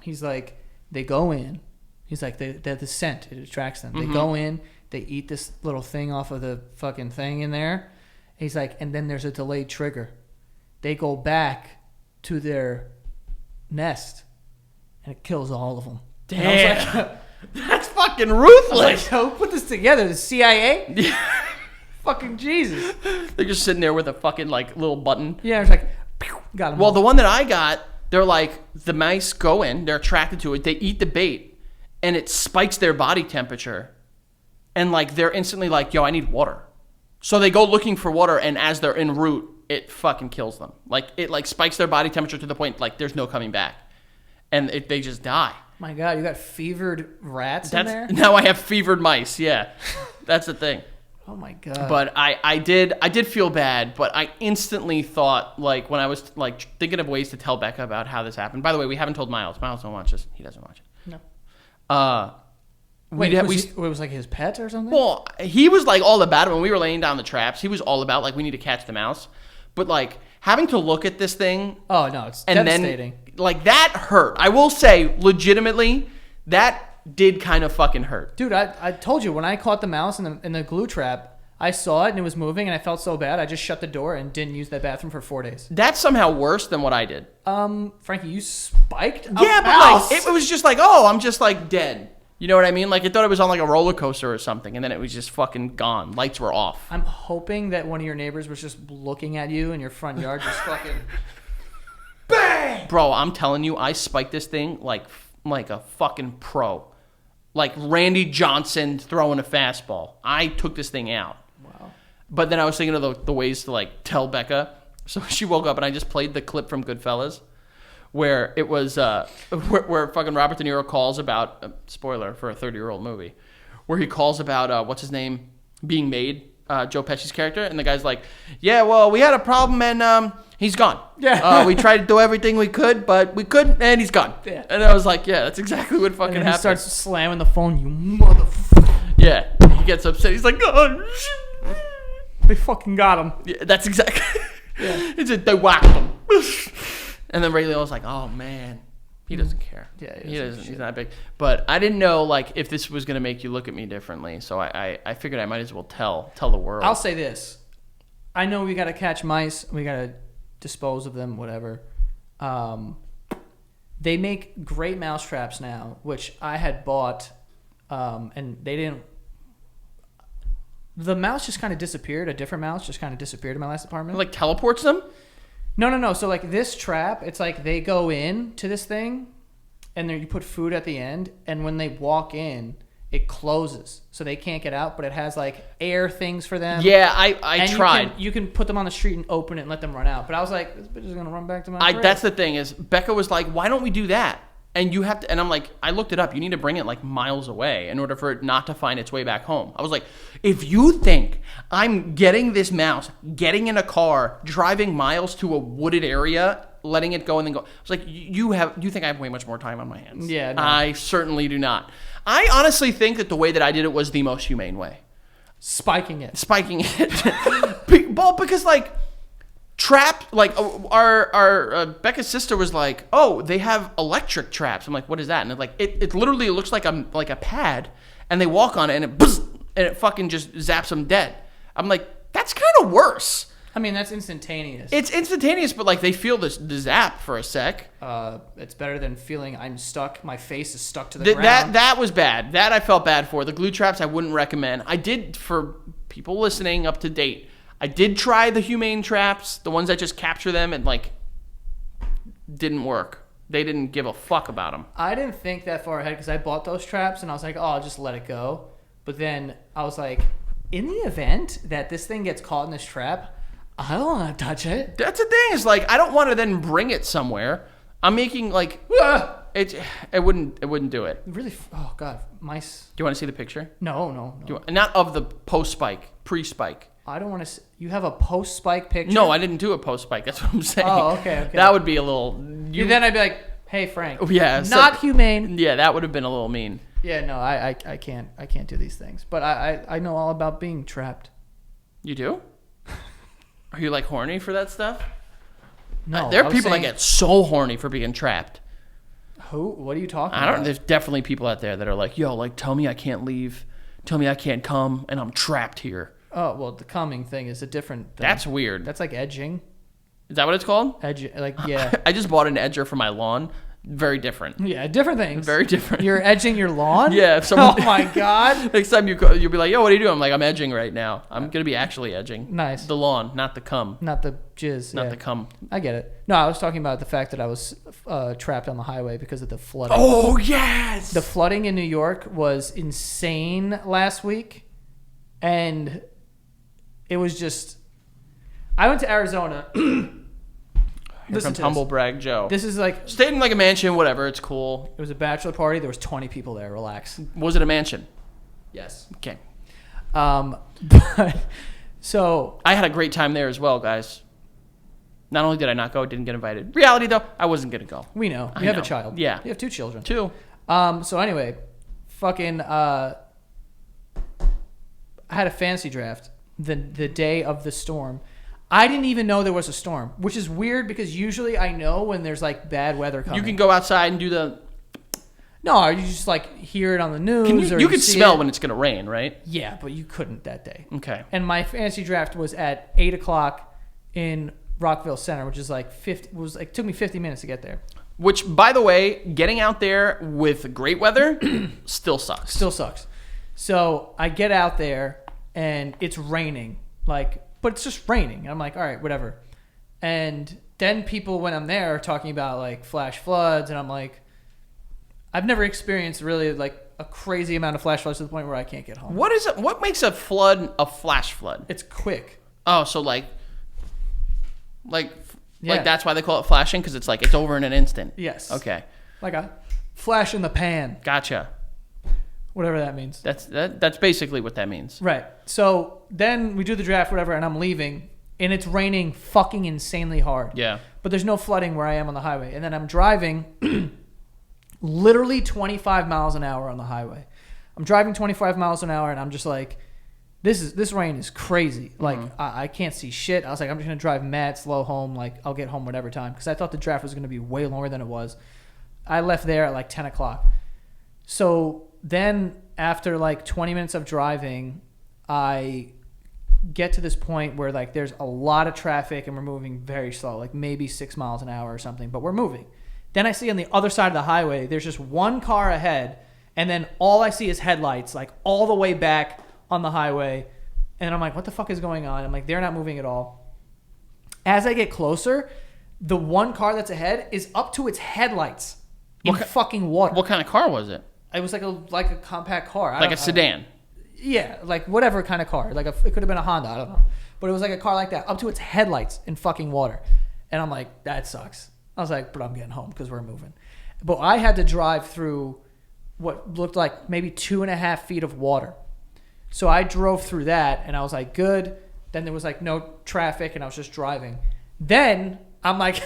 he's like, they go in. He's like, they're the scent. It attracts them. They go in. They eat this little thing off of the fucking thing in there. He's like, and then there's a delayed trigger. They go back to their nest and it kills all of them. Damn. And I was like, that's fucking ruthless. Like, who put this together? The CIA? Yeah. Fucking Jesus. They're just sitting there with a fucking like little button. Yeah, it's like, pew, got him. Well, the one that I got, they're like, the mice go in, they're attracted to it, they eat the bait, and it spikes their body temperature. And like they're instantly like, yo, I need water. So they go looking for water, and as they're en route, it fucking kills them. Like it like spikes their body temperature to the point like there's no coming back, and they just die. My God, you got fevered rats in there? Now I have fevered mice. Yeah, that's the thing. Oh my God. But I did feel bad, but I instantly thought like when I was like thinking of ways to tell Becca about how this happened. By the way, we haven't told Miles. Miles don't watch this. He doesn't watch it. No. Wait, it was like his pet or something? Well, he was like all about it when we were laying down the traps. He was all about like we need to catch the mouse. But like having to look at this thing. Oh no, it's and devastating. Then, like that hurt. I will say, legitimately, that did kind of fucking hurt. Dude, I told you when I caught the mouse in the glue trap, I saw it and it was moving and I felt so bad. I just shut the door and didn't use that bathroom for 4 days. That's somehow worse than what I did. Frankie, you spiked a Yeah, mouse? but like it was just like, oh, I'm just like dead. You know what I mean? Like, I thought it was on like a roller coaster or something, and then it was just fucking gone. Lights were off. I'm hoping that one of your neighbors was just looking at you in your front yard, just fucking bang! Bro, I'm telling you, I spiked this thing like a fucking pro. Like Randy Johnson throwing a fastball. I took this thing out. Wow. But then I was thinking of the ways to like tell Becca. So she woke up, and I just played the clip from Goodfellas. Where it was, where fucking Robert De Niro calls about, spoiler for a 30-year-old movie, where he calls about, what's his name, being made, Joe Pesci's character, and the guy's like, yeah, well, we had a problem, and he's gone. Yeah. We tried to do everything we could, but we couldn't, and he's gone. Yeah. And I was like, yeah, that's exactly what fucking and then happened. he starts slamming the phone, you motherfucker. Yeah, he gets upset. He's like, oh, shit. They fucking got him. Yeah, that's exactly, Yeah. it's they whacked him. And then Ray Liotta's like, oh, man. He doesn't care. Yeah, he doesn't. He's not big. But I didn't know like if this was going to make you look at me differently. So I figured I might as well tell the world. I'll say this. I know we got to catch mice. We got to dispose of them, whatever. They make great mouse traps now, which I had bought, and they didn't. The mouse just kind of disappeared. A different mouse just kind of disappeared in my last apartment. Like teleports them? No. So like this trap, it's like they go in to this thing, and then you put food at the end, and when they walk in, it closes, so they can't get out. But it has like air things for them. Yeah, I tried. You can put them on the street and open it and let them run out. But I was like, this bitch is gonna run back to my crib. That's the thing is Becca was like, why don't we do that? And you have to, and I'm like, I looked it up. You need to bring it like miles away in order for it not to find its way back home. I was like, if you think I'm getting this mouse, getting in a car, driving miles to a wooded area, letting it go and then go, I was like, you think I have way much more time on my hands? Yeah, no. I certainly do not. I honestly think that the way that I did it was the most humane way. Spiking it. Well, because like. Trap, like our Becca's sister was like, oh, they have electric traps. I'm like, what is that? And it literally looks like a pad, and they walk on it, and it fucking just zaps them dead. I'm like, that's kind of worse. I mean, that's instantaneous. It's instantaneous, but like they feel the zap for a sec. It's better than feeling I'm stuck. My face is stuck to the ground. That was bad. That I felt bad for. The glue traps I wouldn't recommend. I did, for people listening up to date, I did try the humane traps, the ones that just capture them and like didn't work. They didn't give a fuck about them. I didn't think that far ahead because I bought those traps and I was like, oh, I'll just let it go. But then I was like, in the event that this thing gets caught in this trap, I don't want to touch it. That's the thing. Is like I don't want to then bring it somewhere. I'm making like it wouldn't do it. Really? Oh God, mice. Do you want to see the picture? No. Not of the post spike, pre spike. I don't want to. You have a post spike picture? No, I didn't do a post spike. That's what I'm saying. Oh, okay. That would be a little. Then I'd be like, hey Frank. Yeah. Not humane. Yeah, that would have been a little mean. Yeah, no, I can't do these things. But I know all about being trapped. You do? Are you like horny for that stuff? No. There are people that get so horny for being trapped. Who? What are you talking I don't. about? There's definitely people out there that are like, yo, like tell me I can't leave, tell me I can't come, and I'm trapped here. Oh well, the coming thing is a different thing. That's weird. That's like edging. Is that what it's called? Yeah. I just bought an edger for my lawn. Very different. Yeah, different things. Very different. You're edging your lawn? Yeah. If someone, oh my God. Next time you'll be like, yo, what are you doing? I'm like, I'm edging right now. I'm gonna be actually edging. Nice. The lawn, not the cum. Not the jizz. Not the cum. I get it. No, I was talking about the fact that I was trapped on the highway because of the flooding. Oh yes. The flooding in New York was insane last week, and it was just. I went to Arizona. Here comes humble brag Joe. This is like stayed in like a mansion, whatever. It's cool. It was a bachelor party. There was 20 people there. Relax. Was it a mansion? Yes. Okay. But so I had a great time there as well, guys. Not only did I not go, didn't get invited. Reality though, I wasn't gonna go. We know. I You have know. a child. Yeah. You have 2 children. 2. So anyway, fucking I had a fantasy draft the day of the storm. I didn't even know there was a storm, which is weird because usually I know when there's like bad weather coming. You can go outside and do the. No, you just like hear it on the news. You can smell when it's gonna rain, right? Yeah, but you couldn't that day. Okay. And my fantasy draft was at 8:00 in Rockville Center, which is like took me 50 minutes to get there. Which, by the way, getting out there with great weather still sucks. Still sucks. So I get out there and it's raining, but it's just raining. And I'm like, all right, whatever. And then people, when I'm there, are talking about like flash floods, and I'm like, I've never experienced really like a crazy amount of flash floods to the point where I can't get home. What is it? What makes a flood a flash flood? It's quick. Oh, so like Yeah. that's why they call it flashing, because it's like it's over in an instant. Yes. Okay. Like a flash in the pan. Gotcha. Whatever that means. That's basically what that means. Right. So then we do the draft, whatever, and I'm leaving, and it's raining fucking insanely hard. Yeah. But there's no flooding where I am on the highway. And then I'm driving literally 25 miles an hour on the highway. I'm driving 25 miles an hour, and I'm just like, this rain is crazy. Like, I can't see shit. I was like, I'm just going to drive mad slow home. Like, I'll get home whatever time. Because I thought the draft was going to be way longer than it was. I left there at like 10 o'clock. So then after like 20 minutes of driving, I get to this point where like there's a lot of traffic and we're moving very slow, like maybe 6 miles an hour or something, but we're moving. Then I see on the other side of the highway, there's just one car ahead, and then all I see is headlights, like all the way back on the highway. And I'm like, what the fuck is going on? I'm like, they're not moving at all. As I get closer, the one car that's ahead is up to its headlights in fucking water. What kind of car was it? It was like a compact car. Like a sedan? Yeah, like whatever kind of car. Like it could have been a Honda, I don't know. But it was like a car like that, up to its headlights in fucking water. And I'm like, that sucks. I was like, but I'm getting home because we're moving. But I had to drive through what looked like maybe 2.5 feet of water. So I drove through that, and I was like, good. Then there was like no traffic, and I was just driving. Then I'm like,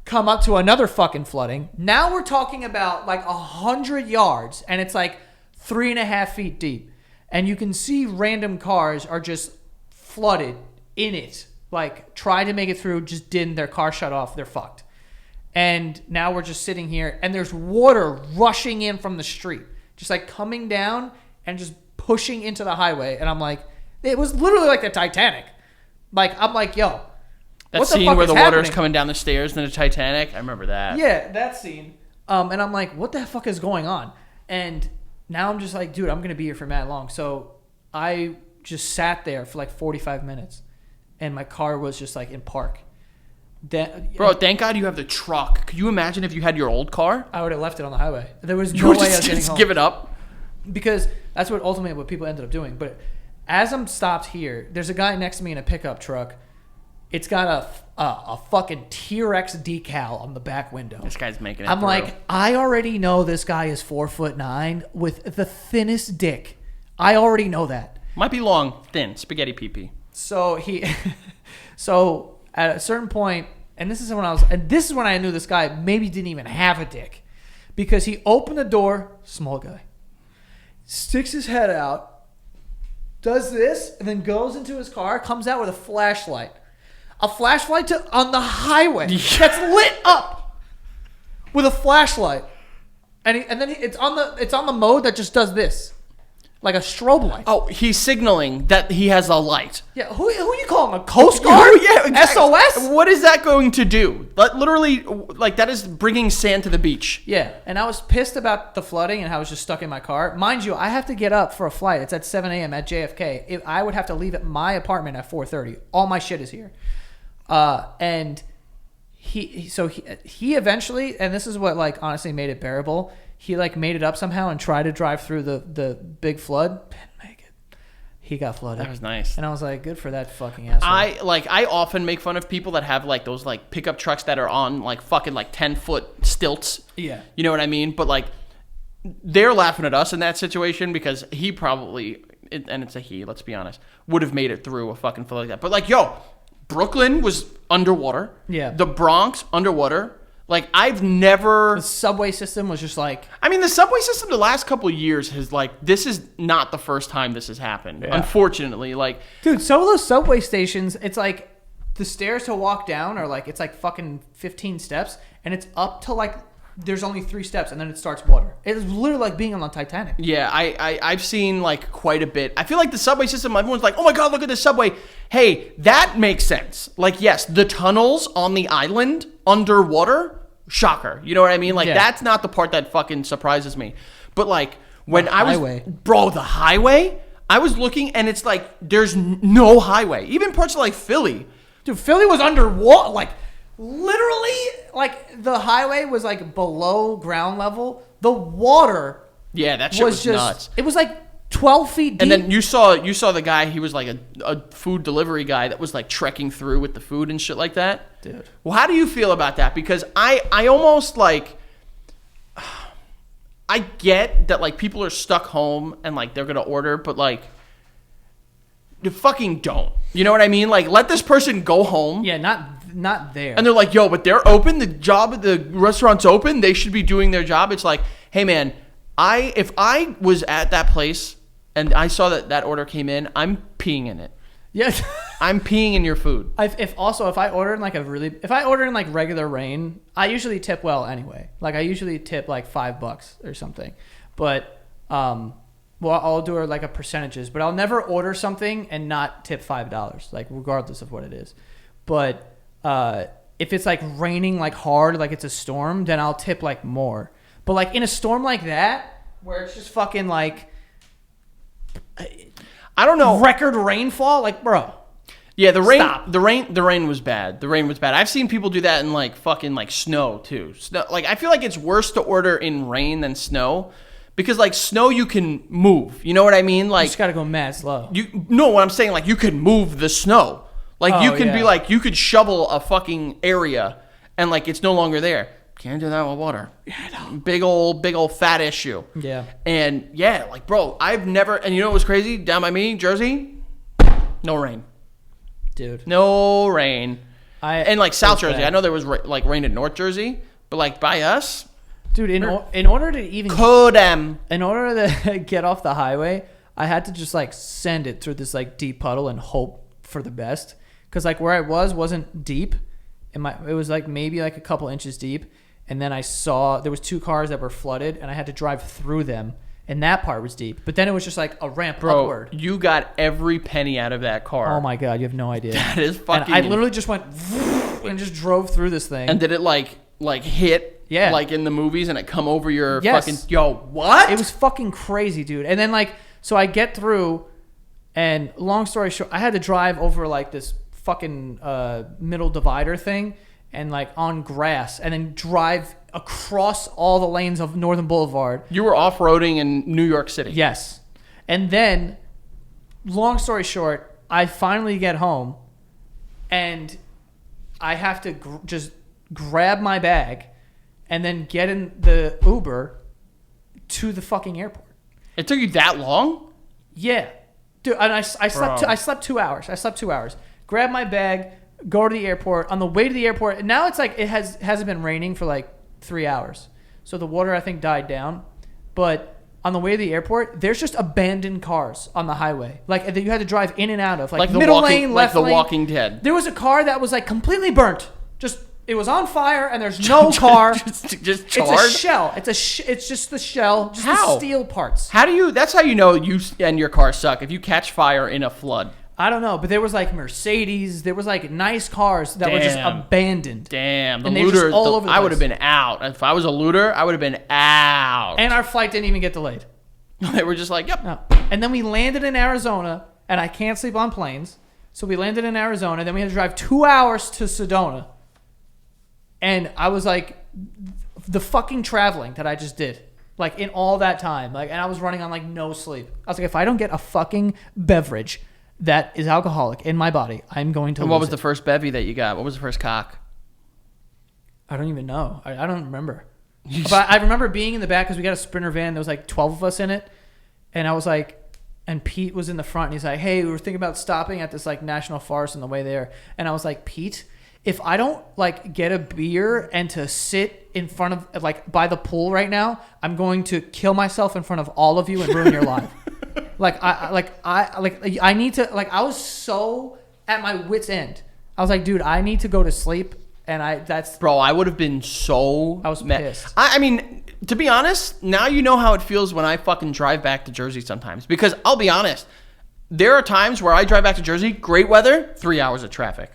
come up to another fucking flooding. Now we're talking about like 100 yards, and it's like 3.5 feet deep. And you can see random cars are just flooded in it. Like, tried to make it through, just didn't. Their car shut off. They're fucked. And now we're just sitting here, and there's water rushing in from the street. Just like coming down and just pushing into the highway. And I'm like, it was literally like the Titanic. Like, I'm like, yo, that what the scene fuck where is the water is happening? coming down the stairs in the Titanic? I remember that. Yeah, that scene. And I'm like, what the fuck is going on? And now I'm just like, dude, I'm going to be here for mad long. So I just sat there for like 45 minutes. And my car was just like in park. Bro, thank God you have the truck. Could you imagine if you had your old car? I would have left it on the highway. There was You no would way I was getting just home. give it up. Because that's what ultimately what people ended up doing. But as I'm stopped here, there's a guy next to me in a pickup truck. It's got a fucking T-Rex decal on the back window. This guy's making it I'm through. like, I already know this guy is 4'9" with the thinnest dick. I already know that. Might be long, thin, spaghetti pee-pee. So so at a certain point, and this is when I knew this guy maybe didn't even have a dick, because he opened the door, small guy, sticks his head out, does this, and then goes into his car, comes out with a flashlight. A flashlight on the highway that's lit up with a flashlight, and then it's on the mode that just does this, like a strobe light. Oh, he's signaling that he has a light. Yeah, who you calling, a Coast Guard? Yeah, exactly. SOS? What is that going to do? Literally, like, that is bringing sand to the beach. Yeah, and I was pissed about the flooding and how I was just stuck in my car. Mind you, I have to get up for a flight. It's at 7 a.m. at JFK. I would have to leave at my apartment at 4:30. All my shit is here. And he eventually, and this is what like honestly made it bearable. He like made it up somehow and tried to drive through the big flood. Didn't make it. He got flooded. That was nice. And I was like, good for that fucking asshole. I often make fun of people that have like those like pickup trucks that are on like fucking like 10-foot stilts. Yeah. You know what I mean? But like, they're laughing at us in that situation because he probably, and it's a he, let's be honest, would have made it through a fucking flood like that. But like, yo, Brooklyn was underwater. Yeah. The Bronx, underwater. Like, I've never... The subway system was just like... I mean, the subway system the last couple of years has, like... This is not the first time this has happened. Yeah. Unfortunately, like... Dude, some of those subway stations, it's like... The stairs to walk down are like... It's like fucking 15 steps. And it's up to like... There's only 3 steps and then it starts water. It's literally like being on the Titanic. Yeah, I've seen like quite a bit. I feel like the subway system, everyone's like, oh my God, look at the subway. Hey, that makes sense. Like, yes, the tunnels on the island underwater, shocker. You know what I mean? Like, that's not the part that fucking surprises me. But like, when bro, the highway, I was looking and it's like, there's no highway. Even parts of like Philly. Dude, Philly was underwater. Like, literally, like the highway was like below ground level. The water, that shit was just nuts. It was like 12 feet deep. And then you saw the guy. He was like a food delivery guy that was like trekking through with the food and shit like that. Dude, well, how do you feel about that? Because I almost like, I get that like people are stuck home and like they're gonna order, but like, you fucking don't. You know what I mean? Like, let this person go home. Yeah, not there. And they're like, yo, but they're open. The restaurant's open. They should be doing their job. It's like, hey man, if I was at that place and I saw that order came in, I'm peeing in it. Yes. I'm peeing in your food. If I order in like regular rain, I usually tip well anyway. Like I usually tip like $5 or something. But well, I'll do it like a percentages, but I'll never order something and not tip $5, like regardless of what it is. But if it's like raining like hard, like it's a storm, then I'll tip like more. But like in a storm like that, where it's just fucking like, I don't know, record rainfall, like bro. Yeah, the rain was bad. The rain was bad. I've seen people do that in like fucking like snow too. Snow, like I feel like it's worse to order in rain than snow. Because like snow, you can move. You know what I mean? Like you just gotta go mad slow. What I'm saying, like you can move the snow. Like you can be like, you could shovel a fucking area, and like it's no longer there. Can't do that with water. Yeah, no. Big old fat issue. Yeah. And yeah, like bro, I've never. And you know what was crazy? Down by me, Jersey, no rain. Dude. No rain. And like South Jersey, bad. I know there was like rain in North Jersey, but like by us. Dude, in order to even in order to get off the highway, I had to just like send it through this like deep puddle and hope for the best. Cause like where I wasn't deep, it was like maybe like a couple inches deep, and then I saw there was 2 cars that were flooded, and I had to drive through them, and that part was deep. But then it was just like a ramp upward. You got every penny out of that car. Oh my God, you have no idea. That is fucking. And I literally just went and just drove through this thing. And did it like hit? Yeah. Like in the movies, and it come over your fucking... Yo, what? It was fucking crazy, dude. And then, like, so I get through, and long story short, I had to drive over, like, this fucking middle divider thing, and like on grass and then drive across all the lanes of Northern Boulevard. You were off-roading in New York City. Yes. And then, long story short, I finally get home and I have to just grab my bag and then get in the Uber to the fucking airport. It took you that long? Yeah. Dude, and I slept 2 hours. I slept 2 hours. Grab my bag, go to the airport. On the way to the airport, and now it's like it hasn't been raining for like 3 hours. So the water, I think, died down. But on the way to the airport, there's just abandoned cars on the highway. Like that you had to drive in and out of. Like middle lane, left lane. Like The Walking Dead. There was a car that was like completely burnt. Just it was on fire and there's no car. just charred? It's a shell. It's just the shell. Just the steel parts. How do you? That's how you know you and your car suck. If you catch fire in a flood. I don't know, but there was like Mercedes. There was like nice cars that were just abandoned. Damn, the and looter. All over the I would place. have been out. If I was a looter, I would have been out. And our flight didn't even get delayed. They were just like, yep. No. And then we landed in Arizona, and I can't sleep on planes. So we landed in Arizona. Then we had to drive 2 hours to Sedona. And I was like, the fucking traveling that I just did, like in all that time, like, and I was running on like no sleep. I was like, if I don't get a fucking beverage that is alcoholic in my body, I'm going to lose What was it. the first bevy that you got? What was the first cock? I don't even know. I don't remember. But I remember being in the back because we got a Sprinter van. There was like 12 of us in it. And I was like, and Pete was in the front and he's like, hey, we were thinking about stopping at this like national forest on the way there. And I was like, Pete, if I don't like get a beer and to sit in front of like by the pool right now, I'm going to kill myself in front of all of you and ruin your life. I need to, like, I was so at my wit's end. I was like, dude, I need to go to sleep. And Bro, I would have been so I was pissed. I mean, to be honest, now you know how it feels when I fucking drive back to Jersey sometimes. Because I'll be honest, there are times where I drive back to Jersey, great weather, 3 hours of traffic.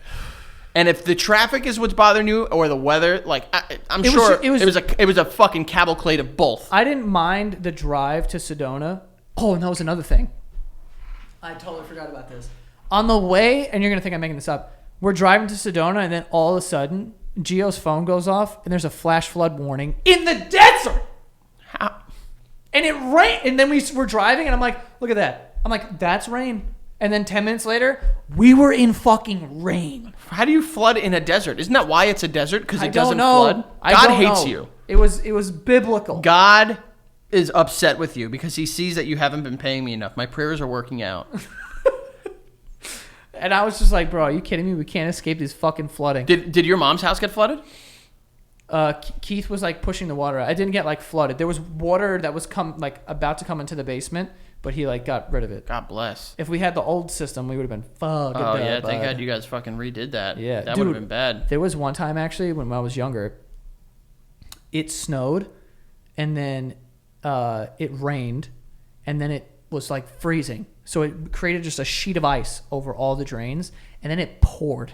And if the traffic is what's bothering you or the weather, like I'm sure it was a fucking cavalcade of both. I didn't mind the drive to Sedona. Oh, and that was another thing. I totally forgot about this. On the way, and you're going to think I'm making this up, we're driving to Sedona, and then all of a sudden, Gio's phone goes off, and there's a flash flood warning in the desert. How? And it rained, and then we're driving, and I'm like, look at that. I'm like, that's rain. And then 10 minutes later, we were in fucking rain. How do you flood in a desert? Isn't that why it's a desert? Because it doesn't flood? God God hates you. It was biblical. God is upset with you because he sees that you haven't been paying me enough. My prayers are working out. And I was just like, bro, are you kidding me? We can't escape this fucking flooding. Did your mom's house get flooded? Keith was like pushing the water. I didn't get like flooded. There was water that was about to come into the basement, but he like got rid of it. God bless. If we had the old system, we would have been fucking Oh dead, yeah, bud. thank God you guys fucking redid that. Yeah, that dude, would have been bad. There was one time actually when I was younger, it snowed, and then it rained, and then it was like freezing. So it created just a sheet of ice over all the drains, and then it poured,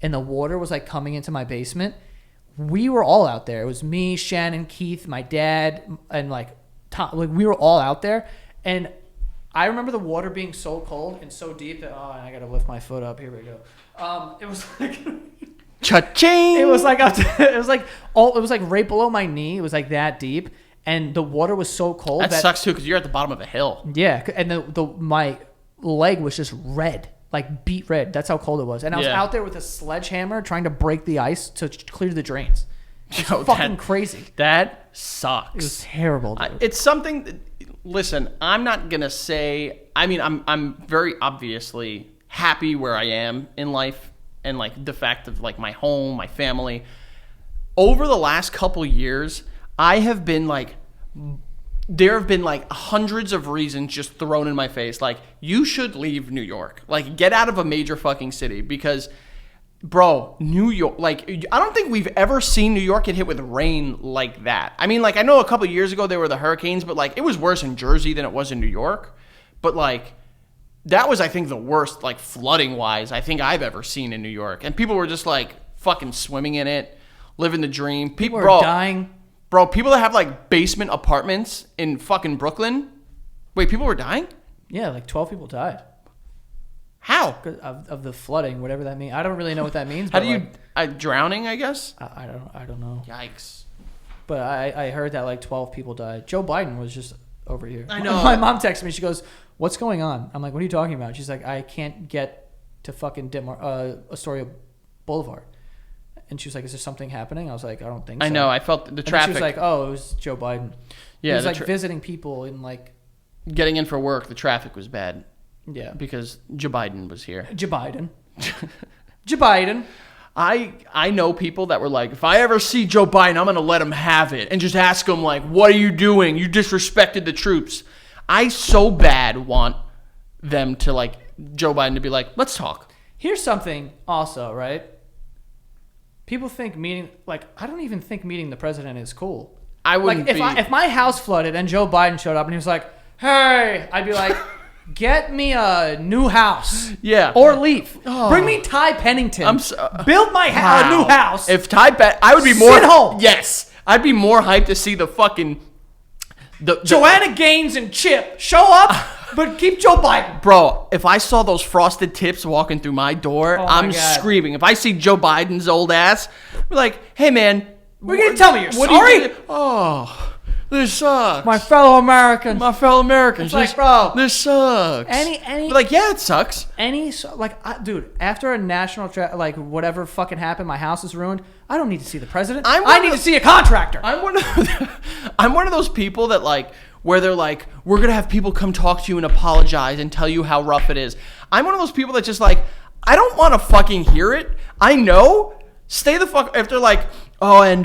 and the water was like coming into my basement. We were all out there. It was me, Shannon, Keith, my dad, and like Tom. Like we were all out there, and I remember the water being so cold and so deep that I gotta lift my foot up. Here we go. It was like Cha-ching! it was like up to, it was like right below my knee. It was like that deep. And the water was so cold. That sucks too, because you're at the bottom of a hill. Yeah, and my leg was just red, like beet red. That's how cold it was. And I was out there with a sledgehammer trying to break the ice to clear the drains. It's fucking crazy. That sucks. It was terrible, dude. It's something. Listen, I'm not gonna say. I mean, I'm very obviously happy where I am in life, and like the fact of like my home, my family. Over the last couple years, I have been like, there have been like hundreds of reasons just thrown in my face. Like, you should leave New York. Like, get out of a major fucking city because, bro, New York, like, I don't think we've ever seen New York get hit with rain like that. I mean, like, I know a couple of years ago there were the hurricanes, but like, it was worse in Jersey than it was in New York. But like, that was, I think, the worst, like, flooding wise, I think I've ever seen in New York. And people were just like fucking swimming in it, living the dream. People were dying. Bro, people that have like basement apartments in fucking Brooklyn. Wait, people were dying? Yeah, like 12 people died. How? Of the flooding, whatever that means. I don't really know what that means. How but do you drowning? I guess. I don't know. Yikes. But I heard that like 12 people died. Joe Biden was just over here. I know. My mom texted me. She goes, "What's going on?" I'm like, "What are you talking about?" She's like, "I can't get to fucking Astoria Boulevard." And she was like, "Is there something happening?" I was like, "I don't think so." I know. I felt the And traffic. she was like, "Oh, it was Joe Biden." Yeah, he was like visiting people in like getting in for work. The traffic was bad. Yeah, Because Joe Biden was here. Joe Biden. Joe Biden. I know people that were like, if I ever see Joe Biden, I'm going to let him have it. And just ask him, like, what are you doing? You disrespected the troops. I so bad want them to, like, Joe Biden to be like, let's talk. Here's something also, right? People think I don't even think meeting the president is cool. I wouldn't like, if my house flooded and Joe Biden showed up and he was like, hey, I'd be like, get me a new house. Yeah. Or leave. Oh. Bring me Ty Pennington. I'm Build my new house. If I would be more. Sit home. Yes. I'd be more hyped to see the fucking. Joanna Gaines and Chip show up, but keep Joe Biden. Bro, if I saw those frosted tips walking through my door, I'm screaming. If I see Joe Biden's old ass, I'm like, hey, man. We're going to tell me you're what sorry? Oh, this sucks. My fellow Americans. It's like, bro. This sucks. But like, yeah, it sucks. Dude, after a national, whatever fucking happened, my house is ruined. I don't need to see the president. I need to see a contractor. I'm one of those people that like, where they're like, we're going to have people come talk to you and apologize and tell you how rough it is. I'm one of those people that just like, I don't want to fucking hear it. I know. Stay the fuck. If they're like, oh, and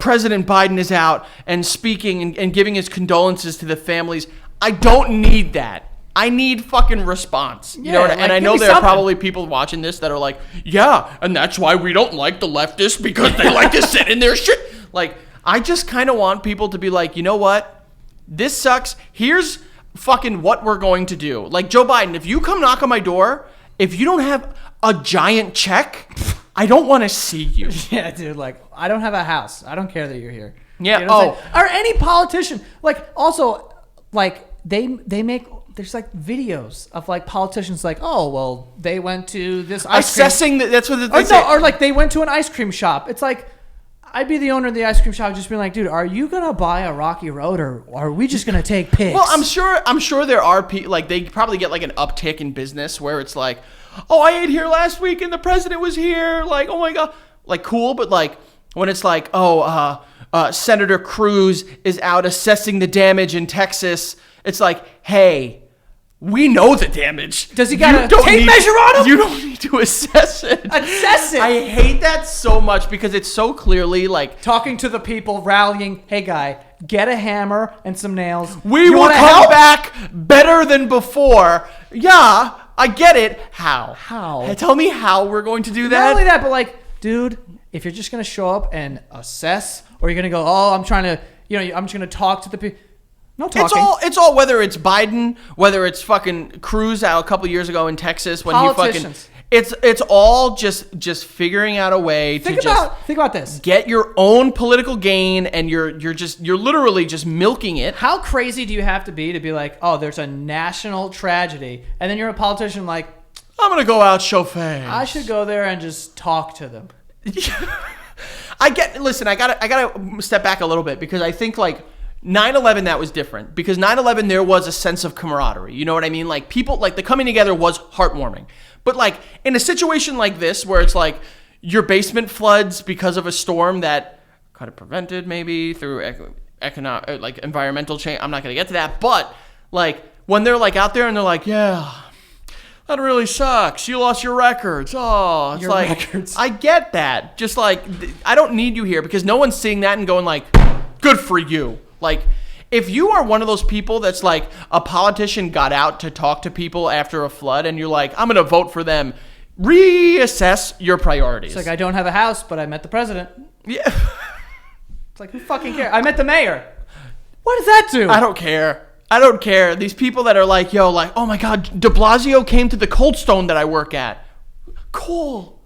President Biden is out and speaking and giving his condolences to the families. I don't need that. I need fucking response. You know what? And I know there are probably people watching this that are like, yeah, and that's why we don't like the leftists because they like to sit in their shit. Like, I just kind of want people to be like, you know what? This sucks. Here's fucking what we're going to do. Like, Joe Biden, if you come knock on my door, if you don't have a giant check, I don't want to see you. Yeah, dude, like, I don't have a house. I don't care that you're here. Yeah, you know or any politician. Like, also, like, they make, there's, like, videos of, like, politicians like, oh, well, they went to this ice cream. That's what they say. Or, like, they went to an ice cream shop. It's like, I'd be the owner of the ice cream shop just being like, dude, are you going to buy a rocky road or are we just going to take pics? Well, I'm sure there are people, like, they probably get, like, an uptick in business where it's like, oh, I ate here last week and the president was here. Like, oh my God. Like, cool. But like, when it's like, oh, Senator Cruz is out assessing the damage in Texas. It's like, hey, we know the damage. Does he got a tape measure on him? You don't need to assess it. Assess it. I hate that so much because it's so clearly like. Talking to the people, rallying, hey guy, get a hammer and some nails. We will come back better than before. Yeah. I get it. How? Tell me how we're going to do that. Not only that, but like, dude, if you're just going to show up and assess, or you're going to go, oh, I'm trying to, I'm just going to talk to the people. No talking. It's all whether it's Biden, whether it's fucking Cruz out a couple years ago in Texas when he fucking. It's all just figuring out a way to think about this. Get your own political gain, and you're literally just milking it. How crazy do you have to be like, oh, there's a national tragedy, and then you're a politician like, I'm gonna go out show face. I should go there and just talk to them. Listen, I gotta step back a little bit because I think like 9/11 that was different because 9/11 there was a sense of camaraderie. You know what I mean? Like people like the coming together was heartwarming. But like in a situation like this where it's like your basement floods because of a storm that could have prevented maybe through economic like environmental change. I'm not going to get to that, but like when they're like out there and they're like, yeah, that really sucks. You lost your records. Oh, it's your like records. I get that. Just like I don't need you here because no one's seeing that and going like, good for you. Like if you are one of those people that's like a politician got out to talk to people after a flood and you're like, I'm going to vote for them, reassess your priorities. It's like, I don't have a house, but I met the president. Yeah. It's like, who fucking cares? I met the mayor. What does that do? I don't care. These people that are like, yo, like, oh my God, de Blasio came to the Cold Stone that I work at. Cool.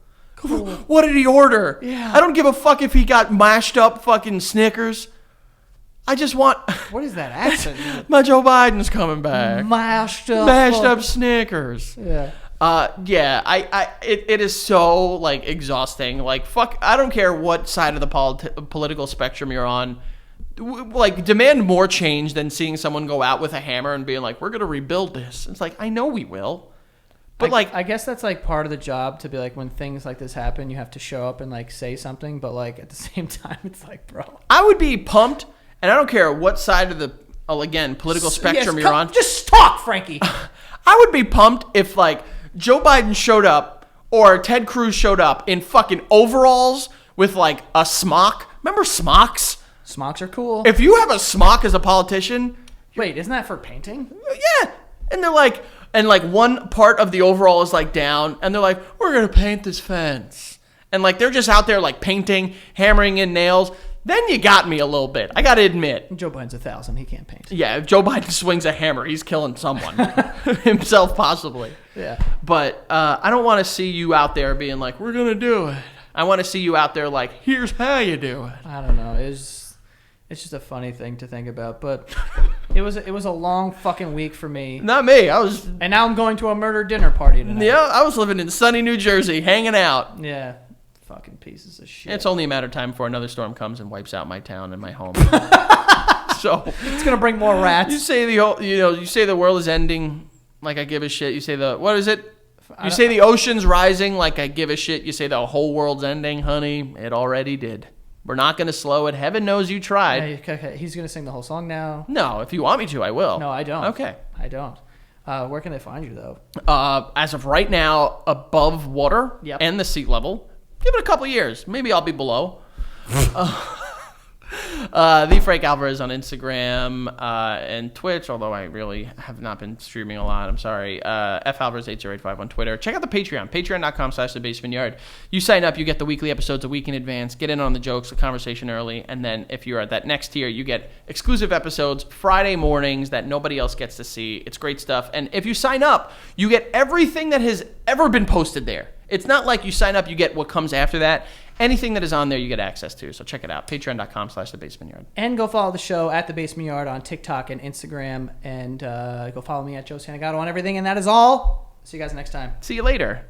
What did he order? Yeah. I don't give a fuck if he got mashed up fucking Snickers. I just want What is that accent? my Joe Biden's coming back. Mashed Up Snickers. Yeah. It is so like exhausting. Like fuck, I don't care what side of the political spectrum you're on. Like demand more change than seeing someone go out with a hammer and being like, "We're gonna rebuild this." It's like I know we will, but I guess that's like part of the job to be like when things like this happen, you have to show up and like say something. But like at the same time, it's like, bro, I would be pumped, and I don't care what side of the political spectrum you're on. Just talk, Frankie. I would be pumped if like Joe Biden showed up or Ted Cruz showed up in fucking overalls with like a smock. Remember smocks? Smocks are cool. If you have a smock as a politician, Wait, isn't that for painting? yeah. And they're like, and like one part of the overall is like down, and they're like, we're gonna paint this fence, and like they're just out there like painting, hammering in nails. Then you got me a little bit. I gotta admit. Joe Biden's 1,000. He can't paint. Yeah, if Joe Biden swings a hammer, he's killing someone, himself possibly. Yeah. But I don't want to see you out there being like, we're gonna do it. I want to see you out there like, here's how you do it. I don't know. It's just a funny thing to think about, but it was a long fucking week for me. Not me. And now I'm going to a murder dinner party tonight. Yeah, I was living in sunny New Jersey, hanging out. Yeah, fucking pieces of shit. It's only a matter of time before another storm comes and wipes out my town and my home. So it's gonna bring more rats. you say the world is ending, like I give a shit. You say what is it? You say the ocean's rising, like I give a shit. You say the whole world's ending, honey. It already did. We're not going to slow it. Heaven knows you tried. Okay, he's going to sing the whole song now. No, if you want me to, I will. No, I don't. Okay. I don't. Where can they find you, though? As of right now, above water and the sea level. Give it a couple years. Maybe I'll be below. The Frank Alvarez on Instagram and Twitch, although I really have not been streaming a lot. I'm sorry. F Alvarez 8085 on Twitter. Check out the Patreon, patreon.com/thebasement. You sign up, you get the weekly episodes a week in advance, get in on the jokes, the conversation early, and then if you're at that next tier, you get exclusive episodes Friday mornings that nobody else gets to see. It's great stuff. And if you sign up, you get everything that has ever been posted there. It's not like you sign up, you get what comes after that. Anything that is on there, you get access to. So check it out. Patreon.com/thebasementyard. And go follow the show at The Basement Yard on TikTok and Instagram. And go follow me at Joe Santagato on everything. And that is all. See you guys next time. See you later.